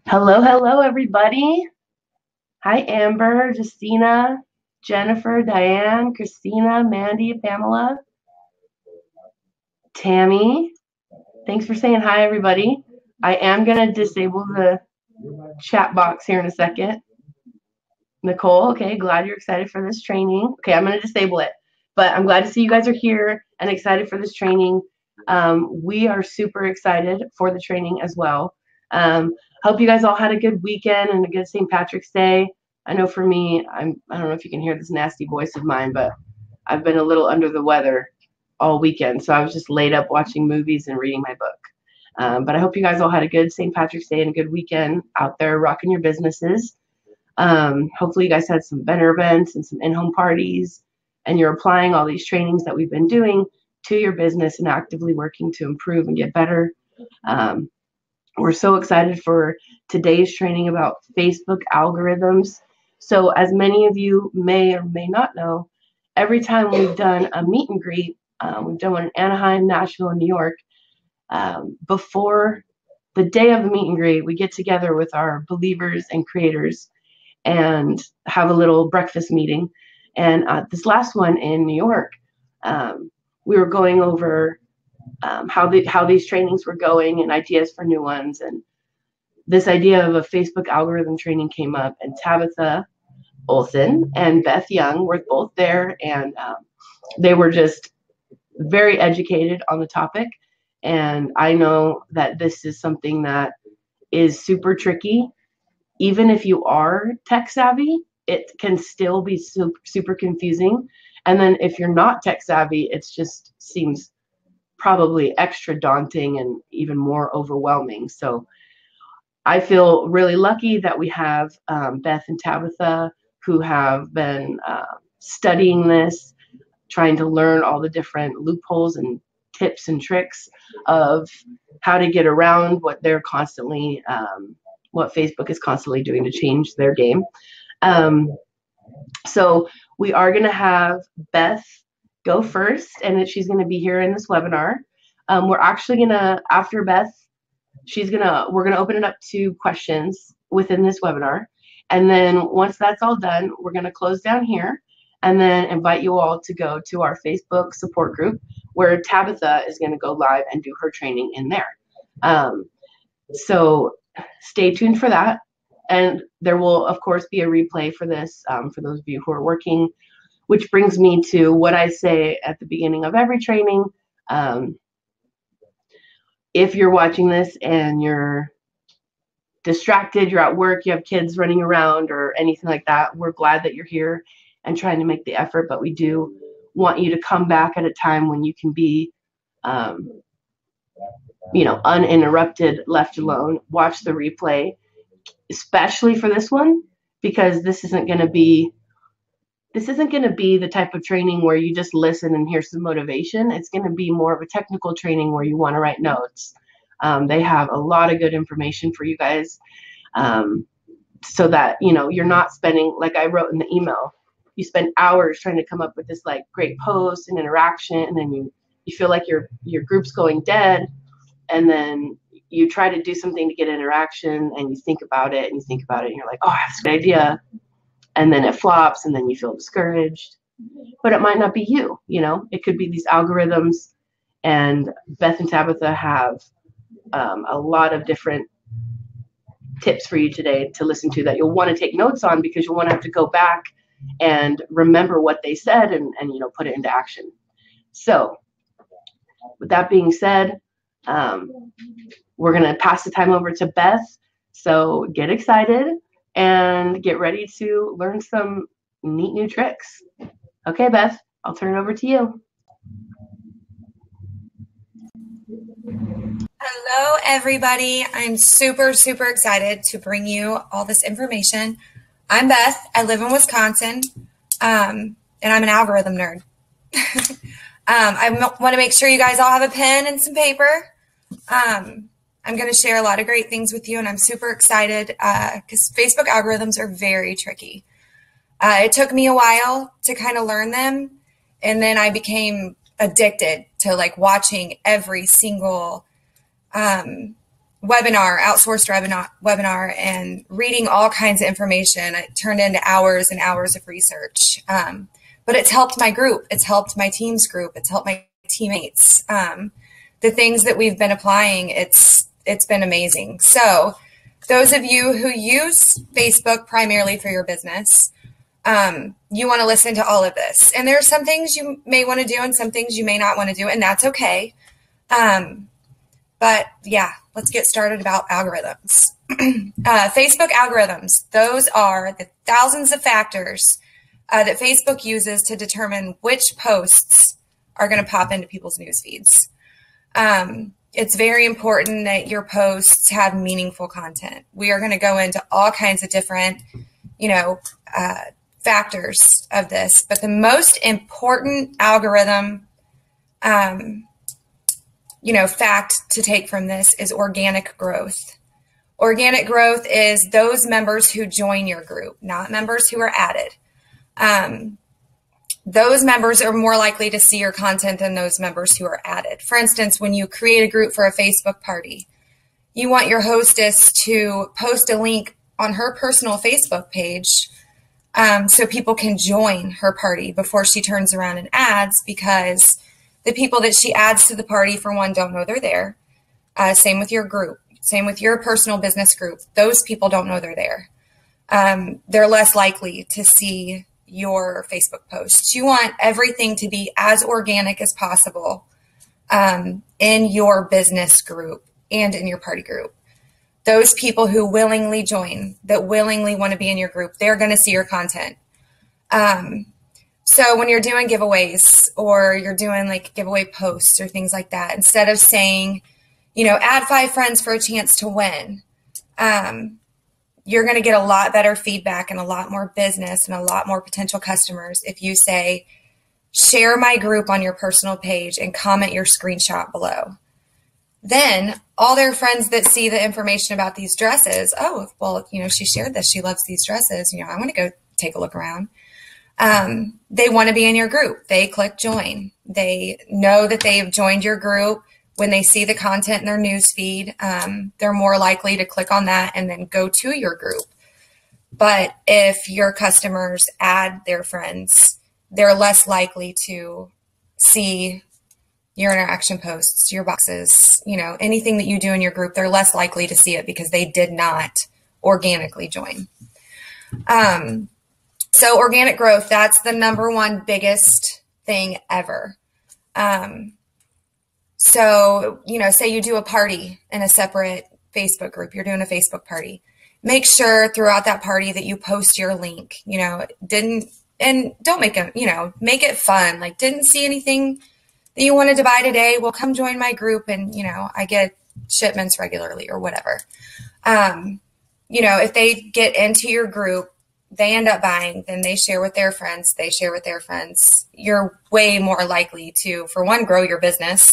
Hello, hello, everybody. Hi, Amber, Justina, Jennifer, Diane, Christina, Mandy, Pamela, Tammy. Thanks for saying hi, everybody. I am going to disable the chat box here in a second. Nicole, okay, glad you're excited for this training. Okay, I'm going to disable it, but I'm glad to see you guys are here and excited for this training. We are super excited for the training as well. Hope you guys all had a good weekend and a good St. Patrick's Day. I know for me, I don't know if you can hear this nasty voice of mine, but I've been a little under the weather all weekend. So I was just laid up watching movies and reading my book. But I hope you guys all had a good St. Patrick's Day and a good weekend out there rocking your businesses. Hopefully you guys had some better events and some in-home parties, and you're applying all these trainings that we've been doing to your business and actively working to improve and get better. We're so excited for today's training about Facebook algorithms. So as many of you may or may not know, every time we've done a meet and greet, we've done one in Anaheim, Nashville, and New York, before the day of the meet and greet, we get together with our believers and creators and have a little breakfast meeting. And this last one in New York, we were going over how these trainings were going and ideas for new ones. And this idea of a Facebook algorithm training came up, and Tabitha Olson and Beth Young were both there, and they were just very educated on the topic. And I know that this is something that is super tricky. Even if you are tech savvy, it can still be super confusing. And then if you're not tech savvy, it just seems probably extra daunting and even more overwhelming. So I feel really lucky that we have Beth and Tabitha, who have been studying this, trying to learn all the different loopholes and tips and tricks of how to get around what they're constantly what Facebook is constantly doing to change their game. So we are going to have Beth go first, and she's going to be here in this webinar. We're actually going to, after Beth, we're going to open it up to questions within this webinar. And then once that's all done, we're going to close down here and then invite you all to go to our Facebook support group, where Tabitha is going to go live and do her training in there. So stay tuned for that. And there will, of course, be a replay for this for those of you who are working, which brings me to what I say at the beginning of every training. If you're watching this and you're distracted, you're at work, you have kids running around or anything like that, we're glad that you're here and trying to make the effort, but we do want you to come back at a time when you can be uninterrupted, left alone, watch the replay, especially for this one, because this isn't going to be the type of training where you just listen and hear some motivation. It's going to be more of a technical training where you want to write notes. They have a lot of good information for you guys, so that you're not spending, like I wrote in the email, you spend hours trying to come up with this like great post and interaction, and then you feel like your group's going dead, and then you try to do something to get interaction, and you think about it and you're like, oh, that's a good idea, and then it flops, and then you feel discouraged. But it might not be you. It could be these algorithms. And Beth and Tabitha have a lot of different tips for you today to listen to that you'll want to take notes on, because you'll want to have to go back and remember what they said and put it into action. So with that being said, we're going to pass the time over to Beth. So get excited and get ready to learn some neat new tricks. Okay, Beth, I'll turn it over to you. Hello, everybody. I'm super, super excited to bring you all this information. I'm Beth. I live in Wisconsin, and I'm an algorithm nerd. I want to make sure you guys all have a pen and some paper. I'm going to share a lot of great things with you, and I'm super excited because Facebook algorithms are very tricky. It took me a while to kind of learn them, and then I became addicted to like watching every single outsourced webinar, and reading all kinds of information. It turned into hours and hours of research. But it's helped my group. It's helped my team's group. It's helped my teammates. The things that we've been applying, it's been amazing. So those of you who use Facebook primarily for your business, you want to listen to all of this. And there are some things you may want to do and some things you may not want to do, and that's okay. But yeah, let's get started about algorithms. Facebook algorithms, those are the thousands of factors that Facebook uses to determine which posts are going to pop into people's news feeds. It's very important that your posts have meaningful content. We are going to go into all kinds of different, factors of this, but the most important algorithm, fact to take from this is organic growth. Organic growth is those members who join your group, not members who are added. Those members are more likely to see your content than those members who are added. For instance, when you create a group for a Facebook party, you want your hostess to post a link on her personal Facebook page so people can join her party before she turns around and adds, because the people that she adds to the party, for one, don't know they're there. Same with your group. Same with your personal business group. Those people don't know they're there. They're less likely to see your Facebook posts. You want everything to be as organic as possible in your business group and in your party group. Those people who willingly join, that willingly want to be in your group, they're going to see your content. So when you're doing giveaways or you're doing like giveaway posts or things like that, instead of saying, add 5 friends for a chance to win, you're going to get a lot better feedback and a lot more business and a lot more potential customers if you say, share my group on your personal page and comment your screenshot below. Then all their friends that see the information about these dresses, oh, well, she shared this. She loves these dresses. I want to go take a look around. They want to be in your group. They click join. They know that they've joined your group. When they see the content in their news feed, they're more likely to click on that and then go to your group. But if your customers add their friends, they're less likely to see your interaction posts, your boxes, anything that you do in your group. They're less likely to see it because they did not organically join. So organic growth, that's the number one biggest thing ever. So, say you do a party in a separate Facebook group, you're doing a Facebook party. Make sure throughout that party that you post your link, don't make it, make it fun. Like, didn't see anything that you wanted to buy today? Well, come join my group and, I get shipments regularly or whatever. If they get into your group, they end up buying, then they share with their friends, you're way more likely to, for one, grow your business,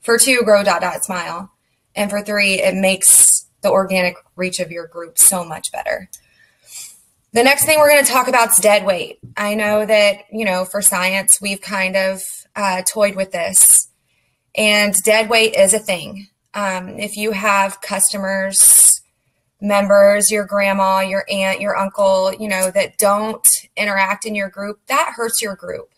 for 2, grow dot.smile, and for 3, it makes the organic reach of your group so much better. The next thing we're going to talk about is dead weight. I know that, for science, we've kind of toyed with this, and dead weight is a thing. If you have customers, members, your grandma, your aunt, your uncle, that don't interact in your group, that hurts your group.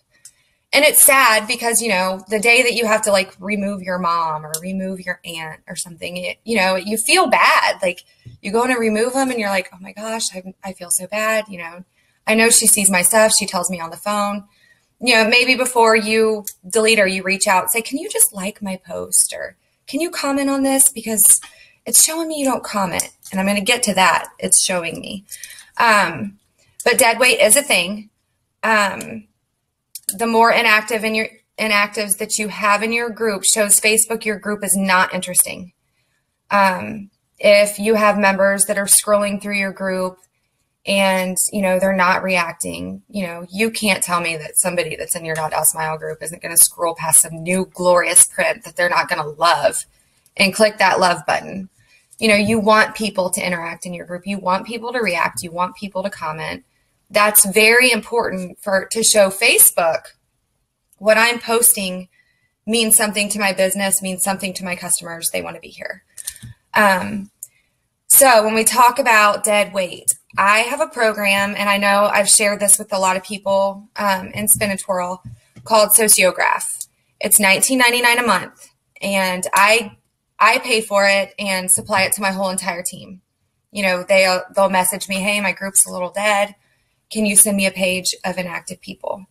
And it's sad because, the day that you have to remove your mom or remove your aunt or something, you feel bad. Like, you go in to remove them and you're like, oh my gosh, I feel so bad. I know she sees my stuff. She tells me on the phone, maybe before you delete her, you reach out and say, can you just like my post? Or can you comment on this? Because it's showing me you don't comment. And I'm going to get to that. It's showing me. But dead weight is a thing. The more inactives that you have in your group shows Facebook your group is not interesting. If you have members that are scrolling through your group and, they're not reacting, you can't tell me that somebody that's in your dot.smile group isn't going to scroll past some new glorious print that they're not going to love and click that love button. You want people to interact in your group. You want people to react. You want people to comment. That's very important to show Facebook what I'm posting means something to my business, means something to my customers. They want to be here. So when we talk about dead weight, I have a program, and I know I've shared this with a lot of people in Spinatorial, called Sociograph. It's $19.99 a month, and I pay for it and supply it to my whole entire team. You know, they'll message me, hey, my group's a little dead. Can you send me a page of inactive people?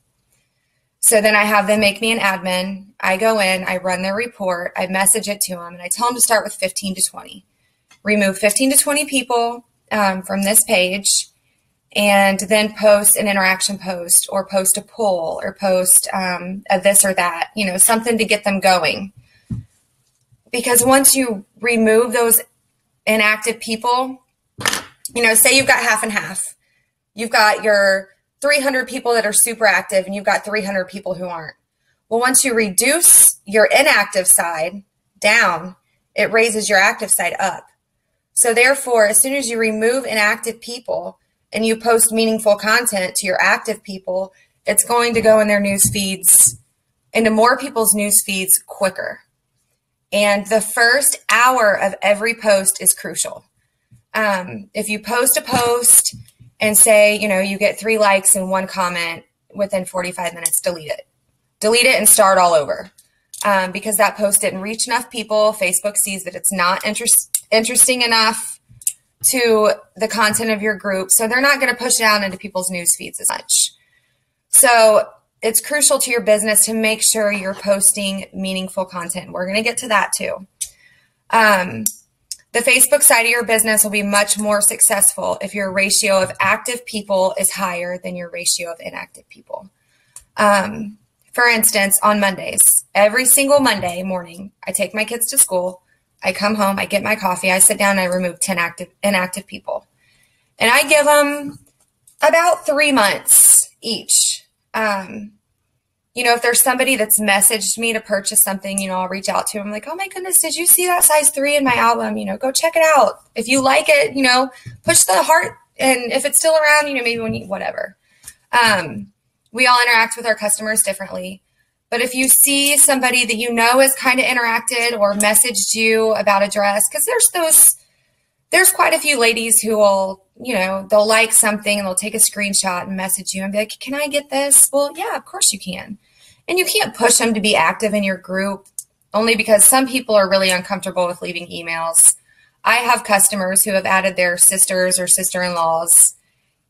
So then I have them make me an admin. I go in, I run their report, I message it to them, and I tell them to start with 15 to 20. Remove 15 to 20 people from this page, and then post an interaction post, or post a poll, or post a this or that, you know, something to get them going. Because once you remove those inactive people, you know, say you've got half and half. You've got your 300 people that are super active, and you've got 300 people who aren't. Well, once you reduce your inactive side down, it raises your active side up. So therefore, as soon as you remove inactive people and you post meaningful content to your active people, it's going to go in their news feeds, into more people's news feeds quicker. And the first hour of every post is crucial. If you post a post and say, you know, you get 3 likes and 1 comment within 45 minutes, delete it. Delete it and start all over. Because that post didn't reach enough people. Facebook sees that it's not interesting enough to the content of your group. So they're not going to push it out into people's news feeds as much. So it's crucial to your business to make sure you're posting meaningful content. We're going to get to that too. The Facebook side of your business will be much more successful if your ratio of active people is higher than your ratio of inactive people. For instance, on Mondays, every single Monday morning, I take my kids to school. I come home, I get my coffee, I sit down, and I remove 10 inactive people. And I give them about 3 months each. You know, if there's somebody that's messaged me to purchase something, you know, I'll reach out to them like, oh my goodness, did you see that size 3 in my album? You know, go check it out. If you like it, you know, push the heart. And if it's still around, you know, maybe when you, whatever. We all interact with our customers differently. But if you see somebody that you know has kind of interacted or messaged you about a dress, because there's quite a few ladies who will, you know, they'll like something and they'll take a screenshot and message you and be like, can I get this? Well, yeah, of course you can. And you can't push them to be active in your group, only because some people are really uncomfortable with leaving emails. I have customers who have added their sisters or sister-in-laws,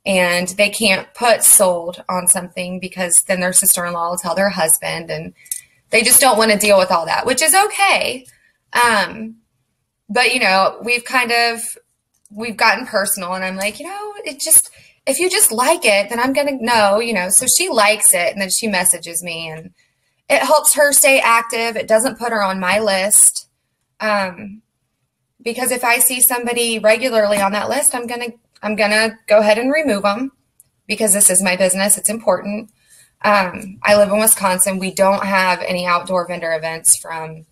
and they can't put sold on something because then their sister-in-law will tell their husband, and they just don't want to deal with all that, which is okay. But, you know, we've gotten personal, and I'm like, you know, if you just like it, then I'm going to know, you know. So she likes it, and then she messages me, and it helps her stay active. It doesn't put her on my list. Because if I see somebody regularly on that list, I'm going to go ahead and remove them, because this is my business. It's important. I live in Wisconsin. We don't have any outdoor vendor events from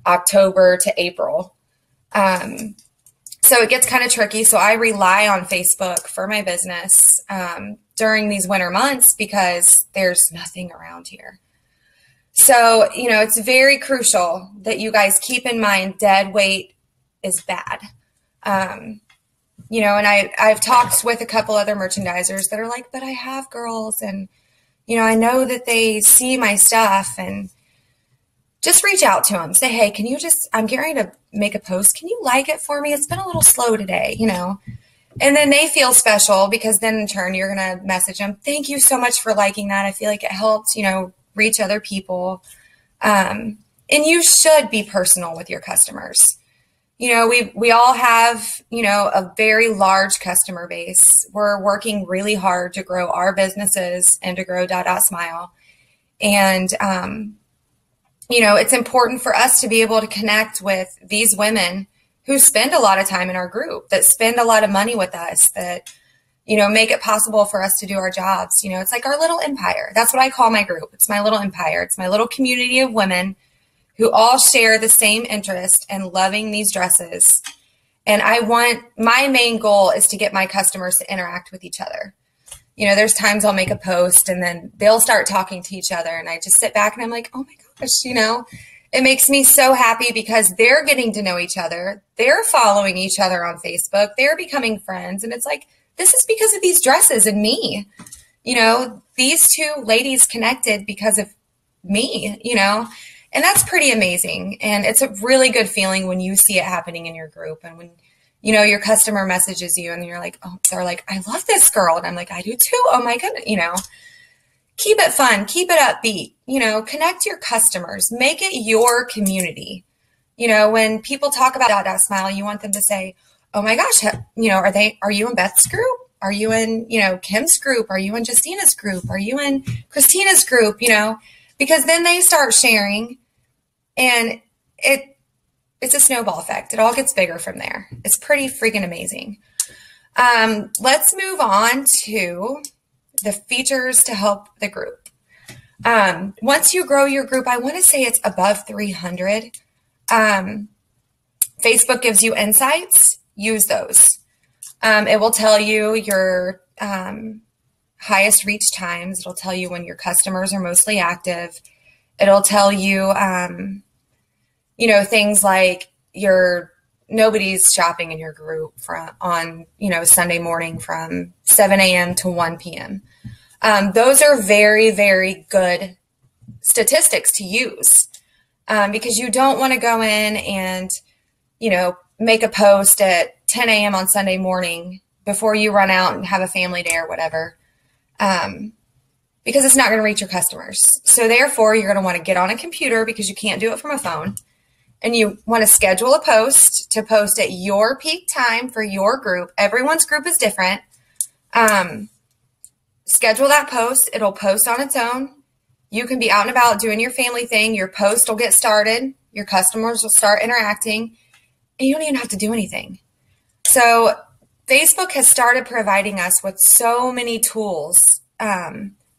October to April. So it gets kind of tricky. So I rely on Facebook for my business during these winter months because there's nothing around here. So, you know, it's very crucial that you guys keep in mind dead weight is bad. You know, and I've talked with a couple other merchandisers that are like, but I have girls, and, you know, I know that they see my stuff, and just reach out to them. Say, hey, I'm getting ready to make a post. Can you like it for me? It's been a little slow today, you know. And then they feel special, because then in turn you're going to message them. Thank you so much for liking that. I feel like it helped, you know, reach other people. And you should be personal with your customers. You know, we all have, you know, a very large customer base. We're working really hard to grow our businesses and to grow dotdotsmile. And, you know, it's important for us to be able to connect with these women who spend a lot of time in our group, that spend a lot of money with us, that, you know, make it possible for us to do our jobs. You know, it's like our little empire. That's what I call my group. It's my little empire. It's my little community of women who all share the same interest in loving these dresses. And my main goal is to get my customers to interact with each other. You know, there's times I'll make a post and then they'll start talking to each other, and I just sit back and I'm like, oh my gosh, you know, It makes me so happy because they're getting to know each other. They're following each other on Facebook. They're becoming friends. And it's like, this is because of these dresses and me. You know, these two ladies connected because of me, you know, and that's pretty amazing. And it's a really good feeling when you see it happening in your group. And when, you know, your customer messages you and you're like, oh, they're like, I love this girl. And I'm like, I do too. Oh my goodness, you know. Keep it fun, keep it upbeat, you know, connect your customers, make it your community. You know, when people talk about dot.smile, you want them to say, oh my gosh, you know, are you in Beth's group? Are you in, you know, Kim's group? Are you in Justina's group? Are you in Christina's group? You know, because then they start sharing and it's a snowball effect. It all gets bigger from there. It's pretty freaking amazing. Let's move on to the features to help the group. Once you grow your group, I want to say it's above 300. Facebook gives you insights. Use those. It will tell you your highest reach times. It'll tell you when your customers are mostly active. It'll tell you, you know, things like nobody's shopping in your group on, you know, Sunday morning from 7 a.m. to 1 p.m. Those are very, very good statistics to use because you don't want to go in and, you know, make a post at 10 a.m. on Sunday morning before you run out and have a family day or whatever because it's not going to reach your customers. So therefore, you're going to want to get on a computer because you can't do it from a phone. And you want to schedule a post to post at your peak time for your group. Everyone's group is different. Schedule that post. It'll post on its own. You can be out and about doing your family thing. Your post will get started. Your customers will start interacting. And you don't even have to do anything. So Facebook has started providing us with so many tools.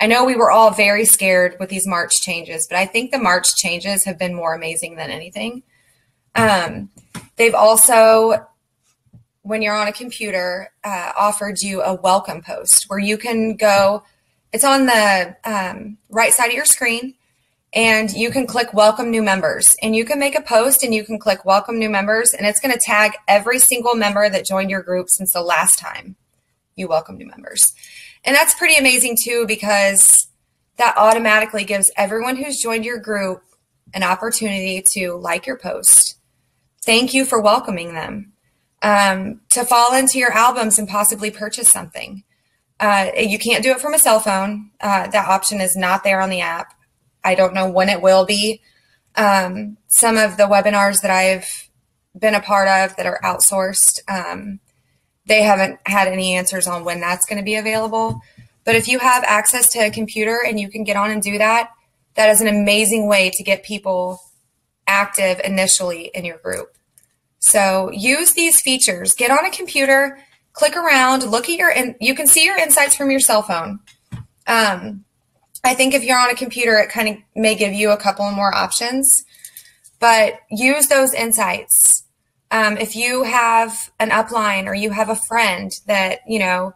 I know we were all very scared with these March changes, but I think the March changes have been more amazing than anything. They've also, when you're on a computer, offered you a welcome post where you can go, it's on the right side of your screen, and you can click welcome new members. And you can make a post and you can click welcome new members, and it's going to tag every single member that joined your group since the last time you welcome new members. And that's pretty amazing too, because that automatically gives everyone who's joined your group an opportunity to like your post. Thank you for welcoming them. To fall into your albums and possibly purchase something. You can't do it from a cell phone. That option is not there on the app. I don't know when it will be. Some of the webinars that I've been a part of that are outsourced, they haven't had any answers on when that's going to be available. But if you have access to a computer and you can get on and do that, that is an amazing way to get people active initially in your group. So use these features. Get on a computer, click around, look at you can see your insights from your cell phone. I think if you're on a computer, it kind of may give you a couple more options, but use those insights. If you have an upline or you have a friend that, you know,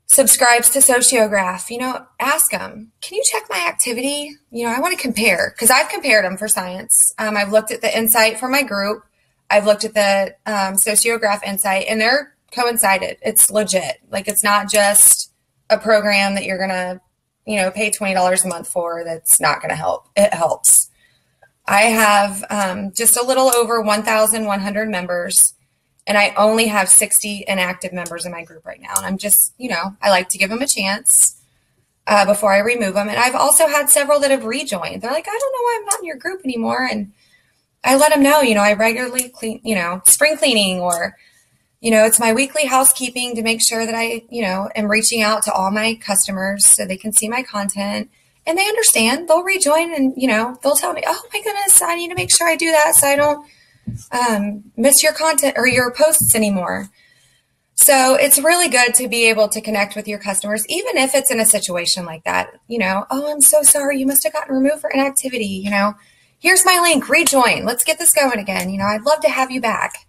subscribes to Sociograph, you know, ask them, can you check my activity? You know, I want to compare because I've compared them for science. I've looked at the insight for my group. I've looked at the Sociograph insight, and they're coincided. It's legit. Like, it's not just a program that you're going to, you know, pay $20 a month for that's not going to help. It helps. I have just a little over 1,100 members, and I only have 60 inactive members in my group right now. And I'm just, you know, I like to give them a chance before I remove them. And I've also had several that have rejoined. They're like, I don't know why I'm not in your group anymore. And I let them know, you know, I regularly clean, you know, spring cleaning, or, you know, it's my weekly housekeeping to make sure that I, you know, am reaching out to all my customers so they can see my content. And they understand. They'll rejoin and, you know, they'll tell me, oh my goodness, I need to make sure I do that so I don't miss your content or your posts anymore. So it's really good to be able to connect with your customers, even if it's in a situation like that. You know, oh, I'm so sorry. You must have gotten removed for inactivity. You know, here's my link, rejoin. Let's get this going again. You know, I'd love to have you back.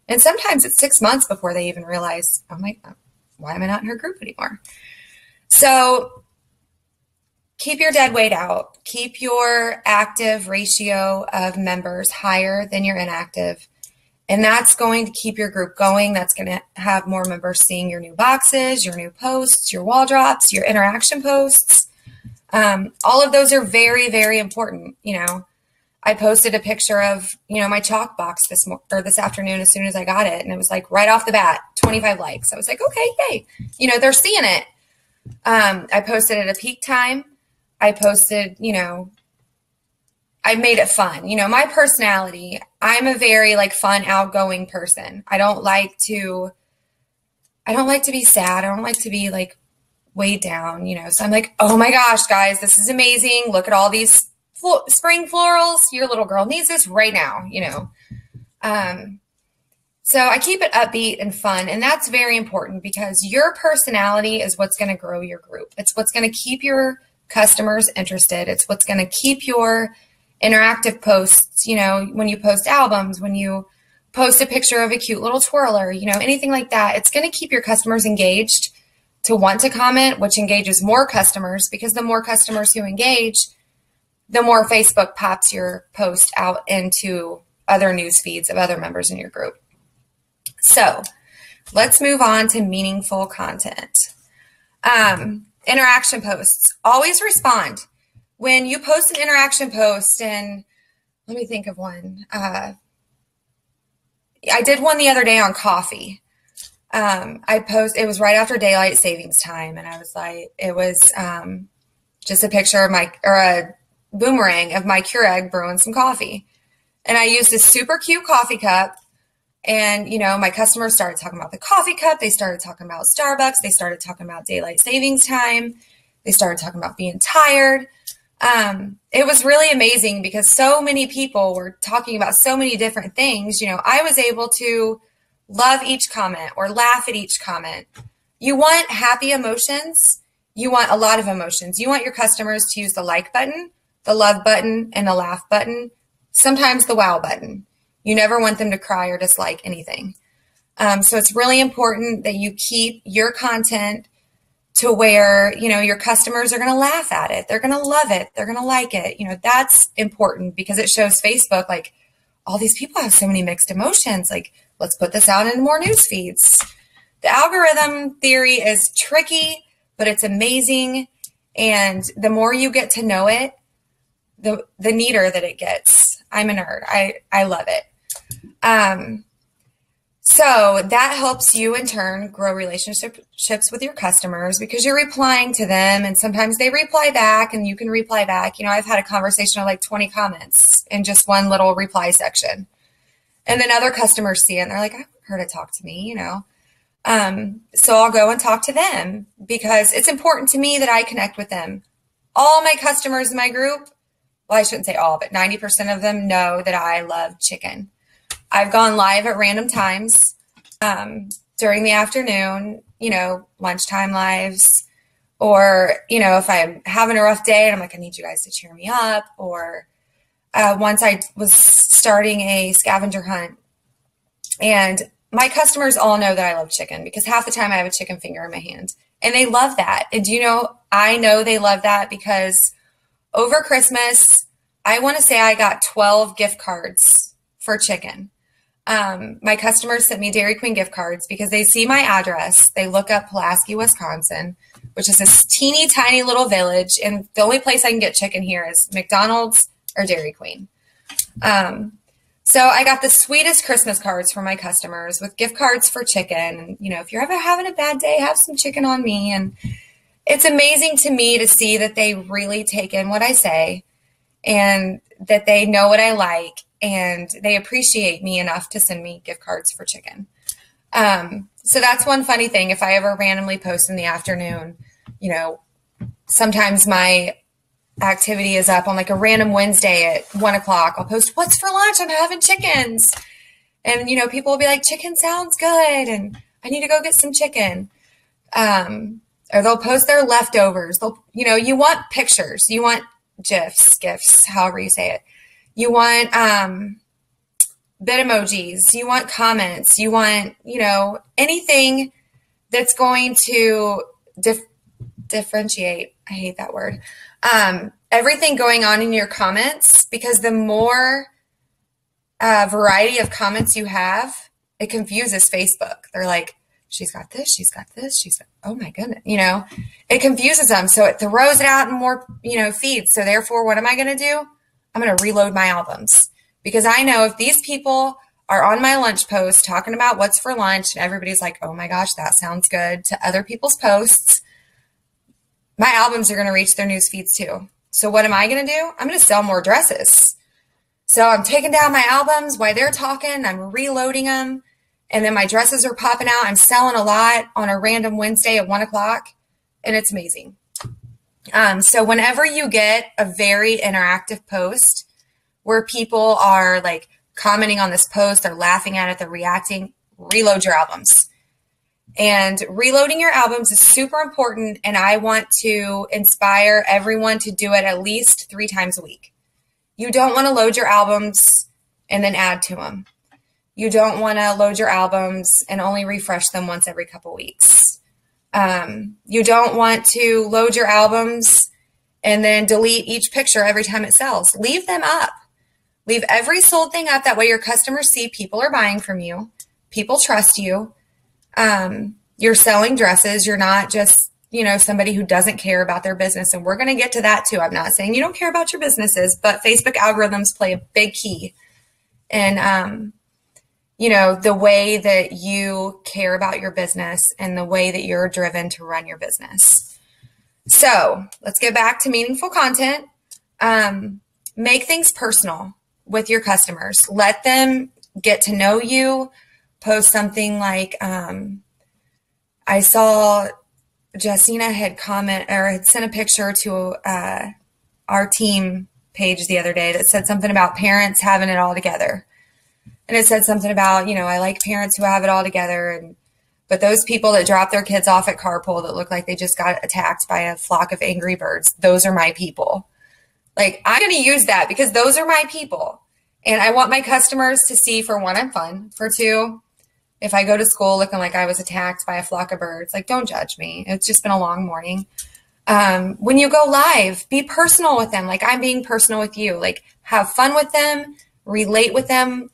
And sometimes it's 6 months before they even realize, oh my, why am I not in her group anymore? So keep your dead weight out. Keep your active ratio of members higher than your inactive. And that's going to keep your group going. That's going to have more members seeing your new boxes, your new posts, your wall drops, your interaction posts. All of those are very, very important. You know, I posted a picture of, you know, my chalk box this afternoon as soon as I got it. And it was like right off the bat, 25 likes. I was like, okay, yay. You know, they're seeing it. I posted at a peak time. I posted, you know, I made it fun. You know, my personality, I'm a very like fun, outgoing person. I don't like to be sad. I don't like to be like weighed down, you know. So I'm like, oh my gosh, guys, this is amazing. Look at all these spring florals. Your little girl needs this right now, you know. So I keep it upbeat and fun. And that's very important because your personality is what's going to grow your group. It's what's going to keep your customers interested. It's what's going to keep your interactive posts, you know, when you post albums, when you post a picture of a cute little twirler, you know, anything like that, it's going to keep your customers engaged to want to comment, which engages more customers because the more customers who engage, the more Facebook pops your post out into other news feeds of other members in your group. So let's move on to meaningful content. Interaction posts. Always respond. When you post an interaction post, and let me think of one. I did one the other day on coffee. It was right after daylight savings time, and I was like, it was just a picture of a boomerang of my Keurig brewing some coffee. And I used a super cute coffee cup. And, you know, my customers started talking about the coffee cup. They started talking about Starbucks. They started talking about daylight savings time. They started talking about being tired. It was really amazing because so many people were talking about so many different things. You know, I was able to love each comment or laugh at each comment. You want happy emotions. You want a lot of emotions. You want your customers to use the like button, the love button, and the laugh button, sometimes the wow button. You never want them to cry or dislike anything. So it's really important that you keep your content to where, you know, your customers are going to laugh at it. They're going to love it. They're going to like it. You know, that's important because it shows Facebook, like, all these people have so many mixed emotions. Like, let's put this out in more news feeds. The algorithm theory is tricky, but it's amazing. And the more you get to know it, the neater that it gets. I'm a nerd. I love it. So that helps you in turn grow relationships with your customers because you're replying to them and sometimes they reply back and you can reply back. You know, I've had a conversation of like 20 comments in just one little reply section. And then other customers see it and they're like, I want her to talk to me, you know. So I'll go and talk to them because it's important to me that I connect with them. All my customers in my group, well, I shouldn't say all, but 90% of them know that I love chicken. I've gone live at random times during the afternoon, you know, lunchtime lives, or, you know, if I'm having a rough day and I'm like, I need you guys to cheer me up. Or once I was starting a scavenger hunt and my customers all know that I love chicken because half the time I have a chicken finger in my hand and they love that. And do you know, I know they love that because over Christmas, I want to say I got 12 gift cards for chicken. My customers sent me Dairy Queen gift cards because they see my address. They look up Pulaski, Wisconsin, which is this teeny tiny little village. And the only place I can get chicken here is McDonald's or Dairy Queen. So I got the sweetest Christmas cards for my customers with gift cards for chicken. And, you know, if you're ever having a bad day, have some chicken on me. And it's amazing to me to see that they really take in what I say and that they know what I like. And they appreciate me enough to send me gift cards for chicken. So that's one funny thing. If I ever randomly post in the afternoon, you know, sometimes my activity is up on like a random Wednesday at 1 o'clock. I'll post, what's for lunch? I'm having chickens. And, you know, people will be like, chicken sounds good. And I need to go get some chicken. Or they'll post their leftovers. They'll, you know, you want pictures. You want GIFs, however you say it. You want bit emojis. You want comments. You want, you know, anything that's going to differentiate. I hate that word. Everything going on in your comments, because the more variety of comments you have, it confuses Facebook. They're like, she's got this, she's got this, she's got, oh my goodness, it confuses them. So it throws it out in more, feeds. So therefore, what am I going to do? I'm going to reload my albums, because I know if these people are on my lunch post talking about what's for lunch and everybody's like, oh my gosh, that sounds good, to other people's posts, my albums are going to reach their news feeds too. So what am I going to do? I'm going to sell more dresses. So I'm taking down my albums while they're talking. I'm reloading them. And then my dresses are popping out. I'm selling a lot on a random Wednesday at 1 o'clock. And it's amazing. So whenever you get a very interactive post where people are like commenting on this post, they're laughing at it, they're reacting, reload your albums. And reloading your albums is super important. And I want to inspire everyone to do it at least 3 times a week. You don't want to load your albums and then add to them. You don't want to load your albums and only refresh them once every couple weeks. You don't want to load your albums and then delete each picture every time it sells. Leave them up. Leave every sold thing up. That way your customers see people are buying from you. People trust you. You're selling dresses. You're not just, somebody who doesn't care about their business. And we're going to get to that too. I'm not saying you don't care about your businesses, but Facebook algorithms play a big key in, the way that you care about your business and the way that you're driven to run your business. So let's get back to meaningful content. Make things personal with your customers. Let them get to know you. Post something like, I saw Jessina had sent a picture to our team page the other day that said something about parents having it all together. And it said something about, I like parents who have it all together. But those people that drop their kids off at carpool that look like they just got attacked by a flock of angry birds, those are my people. Like, I'm going to use that because those are my people. And I want my customers to see, for one, I'm fun. For two, if I go to school looking like I was attacked by a flock of birds, like, don't judge me. It's just been a long morning. When you go live, be personal with them. Like I'm being personal with you. Like, have fun with them, relate with them.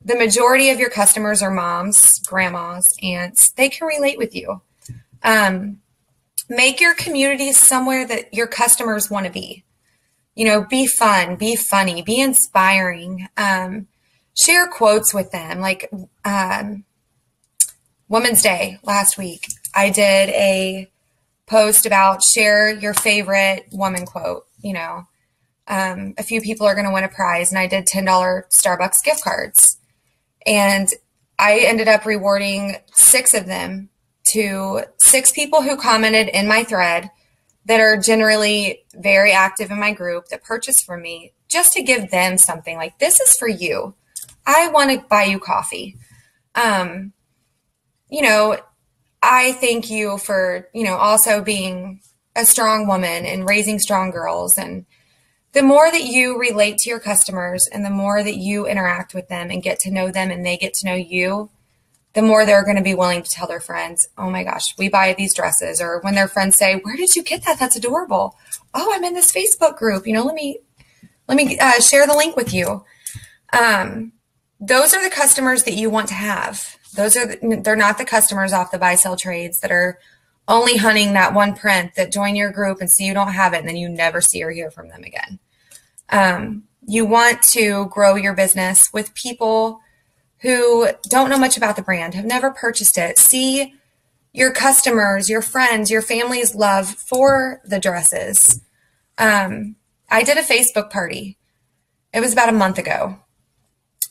The majority of your customers are moms, grandmas, aunts. They can relate with you. Make your community somewhere that your customers want to be. Be fun, be funny, be inspiring. Share quotes with them. Like Women's Day last week, I did a post about share your favorite woman quote. A few people are going to win a prize, and I did $10 Starbucks gift cards. And I ended up rewarding 6 of them to 6 people who commented in my thread that are generally very active in my group that purchase from me, just to give them something like, this is for you. I want to buy you coffee. I thank you for, also being a strong woman and raising strong girls. And the more that you relate to your customers and the more that you interact with them and get to know them and they get to know you, the more they're going to be willing to tell their friends, oh my gosh, we buy these dresses. Or when their friends say, where did you get that? That's adorable. Oh, I'm in this Facebook group. Let me share the link with you. Those are the customers that you want to have. They're not the customers off the buy sell trades that are only hunting that one print that join your group and see you don't have it. And then you never see or hear from them again. You want to grow your business with people who don't know much about the brand, have never purchased it. See your customers, your friends, your family's love for the dresses. I did a Facebook party. It was about a month ago.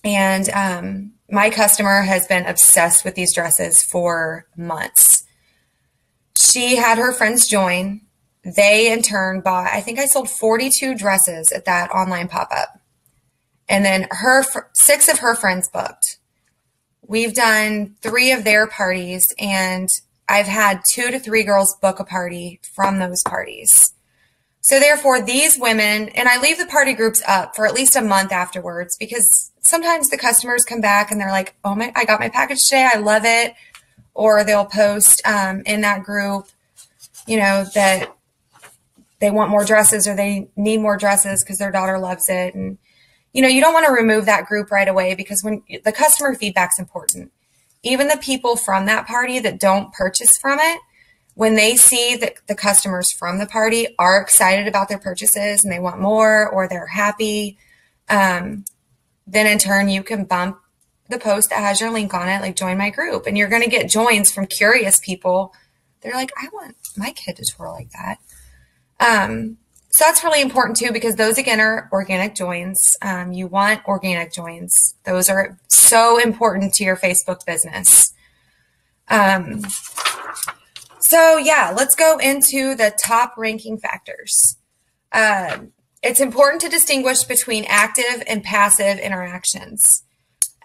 And my customer has been obsessed with these dresses for months. She had her friends join. They in turn bought, I think I sold 42 dresses at that online pop-up. And then 6 of her friends booked. We've done 3 of their parties, and I've had 2 to 3 girls book a party from those parties. So therefore, these women, and I leave the party groups up for at least a month afterwards, because sometimes the customers come back and they're like, oh my, I got my package today. I love it. Or they'll post in that group, that they want more dresses or they need more dresses because their daughter loves it. And, you know, you don't want to remove that group right away, because when the customer feedback's important, even the people from that party that don't purchase from it, when they see that the customers from the party are excited about their purchases and they want more, or they're happy, then in turn you can bump the post that has your link on it, like join my group, and you're going to get joins from curious people. They're like, I want my kid to twirl like that. So that's really important too, because those again are organic joins. You want organic joins. Those are so important to your Facebook business. So yeah, let's go into the top ranking factors. It's important to distinguish between active and passive interactions.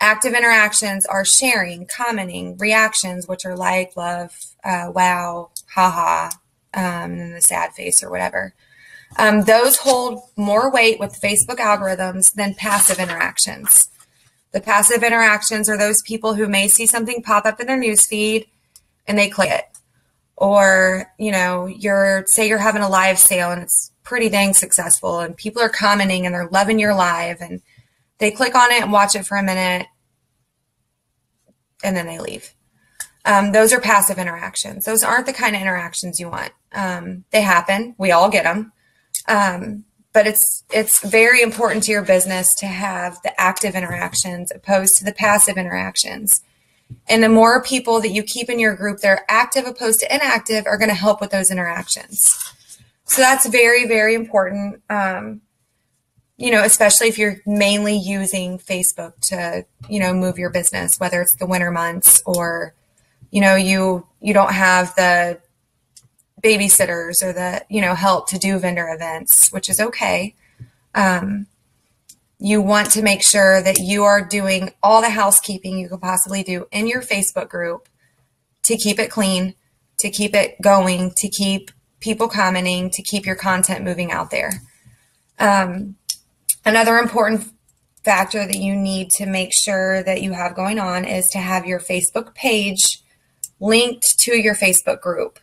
Active interactions are sharing, commenting, reactions, which are like, love, wow, haha, and then the sad face or whatever. Those hold more weight with Facebook algorithms than passive interactions. The passive interactions are those people who may see something pop up in their newsfeed and they click it. Or, you know, say you're having a live sale and it's pretty dang successful and people are commenting and they're loving your live, and they click on it and watch it for a minute and then they leave. Those are passive interactions. Those aren't the kind of interactions you want. They happen. We all get them. But it's very important to your business to have the active interactions opposed to the passive interactions. And the more people that you keep in your group that are active opposed to inactive are going to help with those interactions. So that's very, very important, you know, especially if you're mainly using Facebook to, you know, move your business, whether it's the winter months or, you know, you don't have the babysitters or the, you know, help to do vendor events, which is okay. You want to make sure that you are doing all the housekeeping you could possibly do in your Facebook group to keep it clean, to keep it going, to keep people commenting, to keep your content moving out there. Another important factor that you need to make sure that you have going on is to have your Facebook page linked to your Facebook group.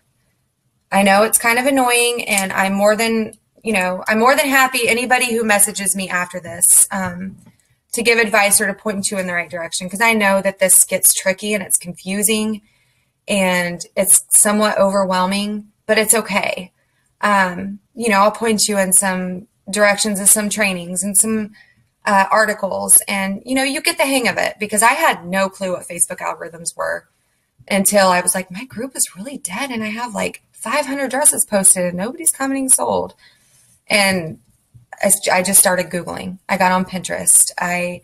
I know it's kind of annoying, and I'm more than happy anybody who messages me after this to give advice or to point you in the right direction, because I know that this gets tricky and it's confusing and it's somewhat overwhelming, but it's okay. You know, I'll point you in some directions of some trainings and some articles, and, you know, you get the hang of it, because I had no clue what Facebook algorithms were until I was like, my group is really dead and I have like 500 dresses posted and nobody's commenting sold. And I just started Googling. I got on Pinterest. I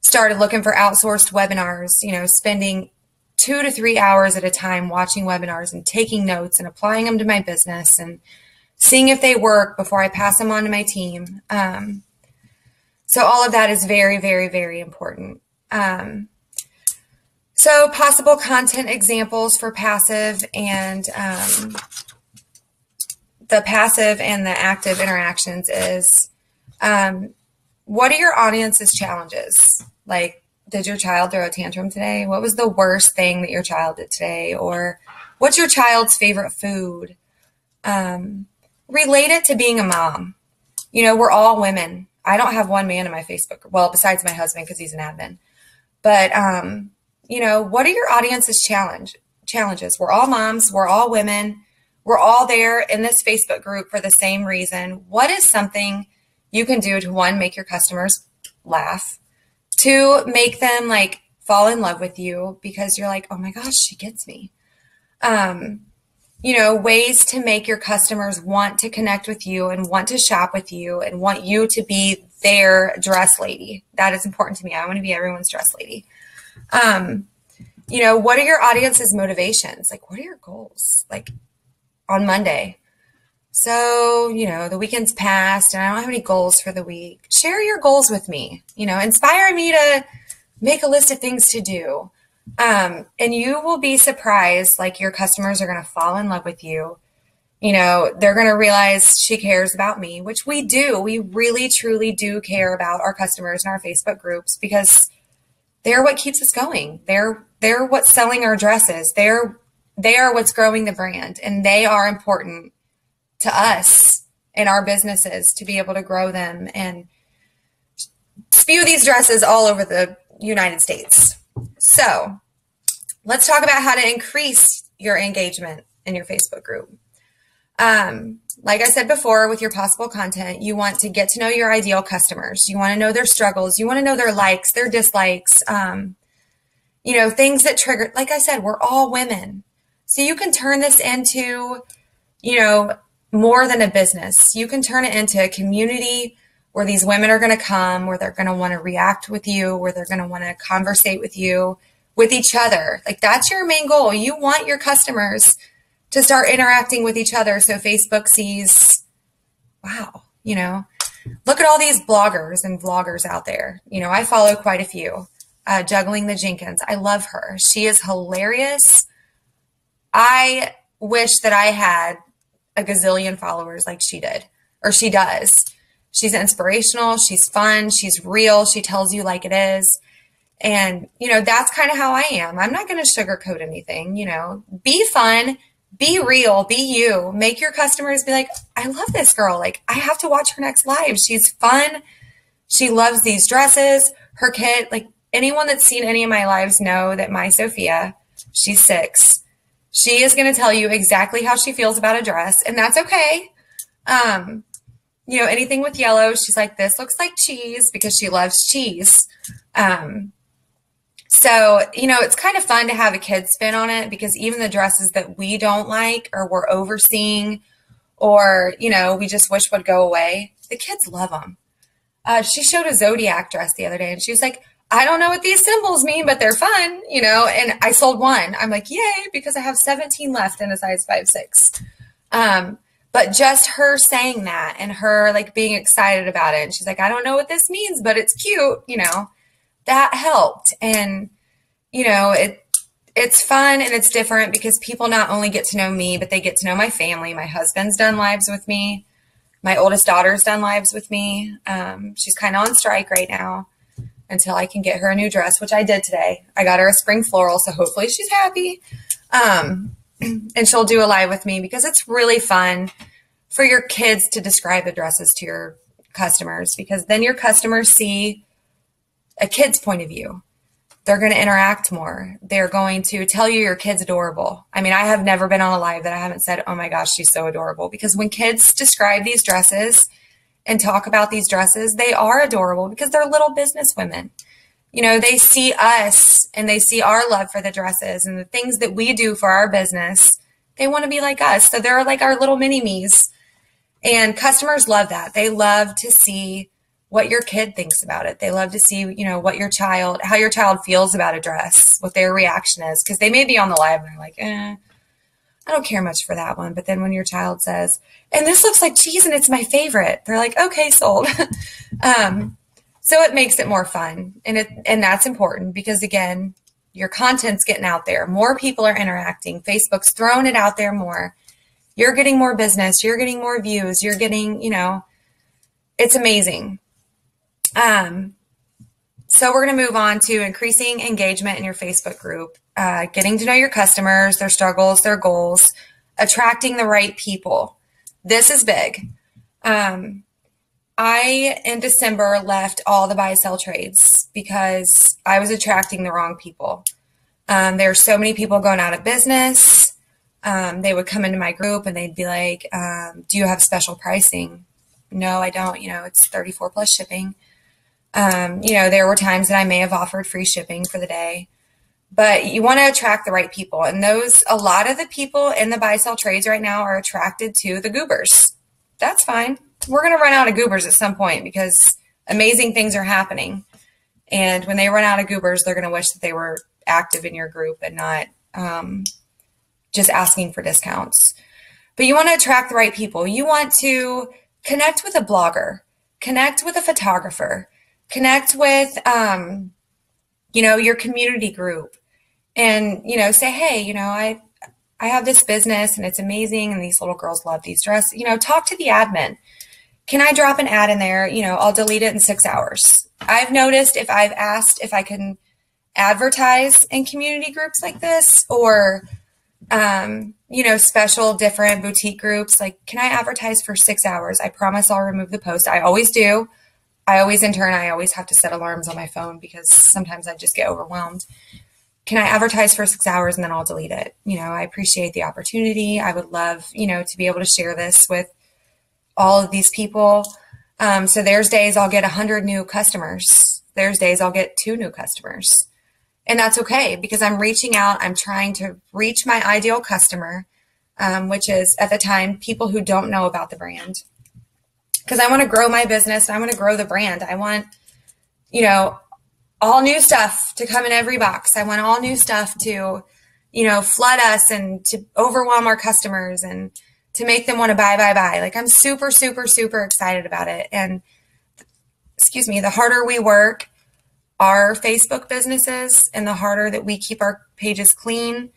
started looking for outsourced webinars, you know, spending 2 to 3 hours at a time watching webinars and taking notes and applying them to my business and seeing if they work before I pass them on to my team. So all of that is very, very, very important. So possible content examples for passive and the passive and the active interactions is, what are your audience's challenges? Like, did your child throw a tantrum today? What was the worst thing that your child did today? Or what's your child's favorite food? Relate it to being a mom. You know, we're all women. I don't have one man in my Facebook, well, besides my husband, because he's an admin. But, you know, what are your audience's challenges? We're all moms. We're all women. We're all there in this Facebook group for the same reason. What is something you can do to, one, make your customers laugh, two, make them like fall in love with you because you're like, oh my gosh, she gets me. You know, ways to make your customers want to connect with you and want to shop with you and want you to be their dress lady. That is important to me. I want to be everyone's dress lady. You know, what are your audience's motivations? Like, what are your goals? Like, on Monday. So, you know, the weekend's passed and I don't have any goals for the week. Share your goals with me. You know, inspire me to make a list of things to do. And you will be surprised, like, your customers are going to fall in love with you. You know, they're going to realize she cares about me, which we do. We really, truly do care about our customers in our Facebook groups because they're what keeps us going. They're what's selling our dresses. They are what's growing the brand, and they are important to us in our businesses to be able to grow them and spew these dresses all over the United States. So let's talk about how to increase your engagement in your Facebook group. Like I said before, with your possible content, you want to get to know your ideal customers. You want to know their struggles. You want to know their likes, their dislikes, things that trigger. Like I said, we're all women. So you can turn this into, more than a business. You can turn it into a community where these women are going to come, where they're going to want to react with you, where they're going to want to conversate with you, with each other. Like, that's your main goal. You want your customers to start interacting with each other. So Facebook sees, wow, look at all these bloggers and vloggers out there. I follow quite a few. Juggling the Jenkins. I love her. She is hilarious. I wish that I had a gazillion followers like she did, or she does. She's inspirational. She's fun. She's real. She tells you like it is. And, that's kind of how I am. I'm not going to sugarcoat anything, be fun, be real, be you, make your customers be like, I love this girl. Like, I have to watch her next live. She's fun. She loves these dresses. Her kid, like, anyone that's seen any of my lives know that my Sophia, she's 6. She is going to tell you exactly how she feels about a dress, and that's okay. Anything with yellow, she's like, this looks like cheese, because she loves cheese. So, it's kind of fun to have a kid spin on it, because even the dresses that we don't like or we're overseeing or, we just wish would go away, the kids love them. She showed a Zodiac dress the other day, and she was like, I don't know what these symbols mean, but they're fun, and I sold one. I'm like, yay, because I have 17 left in a size 5'6". But just her saying that and her like being excited about it. And she's like, I don't know what this means, but it's cute, that helped. And, it's fun and it's different because people not only get to know me, but they get to know my family. My husband's done lives with me. My oldest daughter's done lives with me. She's kind of on strike right now until I can get her a new dress, which I did today. I got her a spring floral, so hopefully she's happy. And she'll do a live with me because it's really fun for your kids to describe the dresses to your customers, because then your customers see a kid's point of view. They're going to interact more. They're going to tell you your kid's adorable. I mean, I have never been on a live that I haven't said, oh my gosh, she's so adorable. Because when kids describe these dresses and talk about these dresses, they are adorable because they're little business women. They see us and they see our love for the dresses and the things that we do for our business. They want to be like us. So they're like our little mini-me's. And customers love that. They love to see what your kid thinks about it. They love to see, what how your child feels about a dress, what their reaction is. Because they may be on the live and they're like, I don't care much for that one. But then when your child says, and this looks like cheese and it's my favorite, they're like, okay, sold. So it makes it more fun. And that's important because, again, your content's getting out there. More people are interacting. Facebook's throwing it out there more. You're getting more business. You're getting more views. You're getting, it's amazing. So we're going to move on to increasing engagement in your Facebook group, getting to know your customers, their struggles, their goals, attracting the right people. This is big. I, in December, left all the buy-sell trades because I was attracting the wrong people. There are so many people going out of business. They would come into my group and they'd be like, do you have special pricing? No, I don't. It's 34 plus shipping. There were times that I may have offered free shipping for the day. But you want to attract the right people. And a lot of the people in the buy-sell trades right now are attracted to the goobers. That's fine. We're going to run out of goobers at some point because amazing things are happening. And when they run out of goobers, they're going to wish that they were active in your group and not just asking for discounts. But you want to attract the right people. You want to connect with a blogger, connect with a photographer, connect with, your community group and, say, hey, I have this business and it's amazing. And these little girls love these dresses, talk to the admin. Can I drop an ad in there? I'll delete it in 6 hours. I've noticed if I've asked if I can advertise in community groups like this or you know, special different boutique groups. Like, can I advertise for 6 hours? I promise I'll remove the post. I always do. I always have to set alarms on my phone because sometimes I just get overwhelmed. Can I advertise for 6 hours and then I'll delete it? You know, I appreciate the opportunity. I would love, you know, to be able to share this with all of these people. So there's days I'll get 100 new customers. There's days I'll get 2 new customers. And that's okay because I'm reaching out. I'm trying to reach my ideal customer, which is at the time, people who don't know about the brand. Because I want to grow my business. I want to grow the brand. I want, you know, all new stuff to come in every box. I want all new stuff to, you know, flood us and to overwhelm our customers and to make them want to buy. Like, I'm super, super, super excited about it. And excuse me, the harder we work our Facebook businesses and the harder that we keep our pages clean,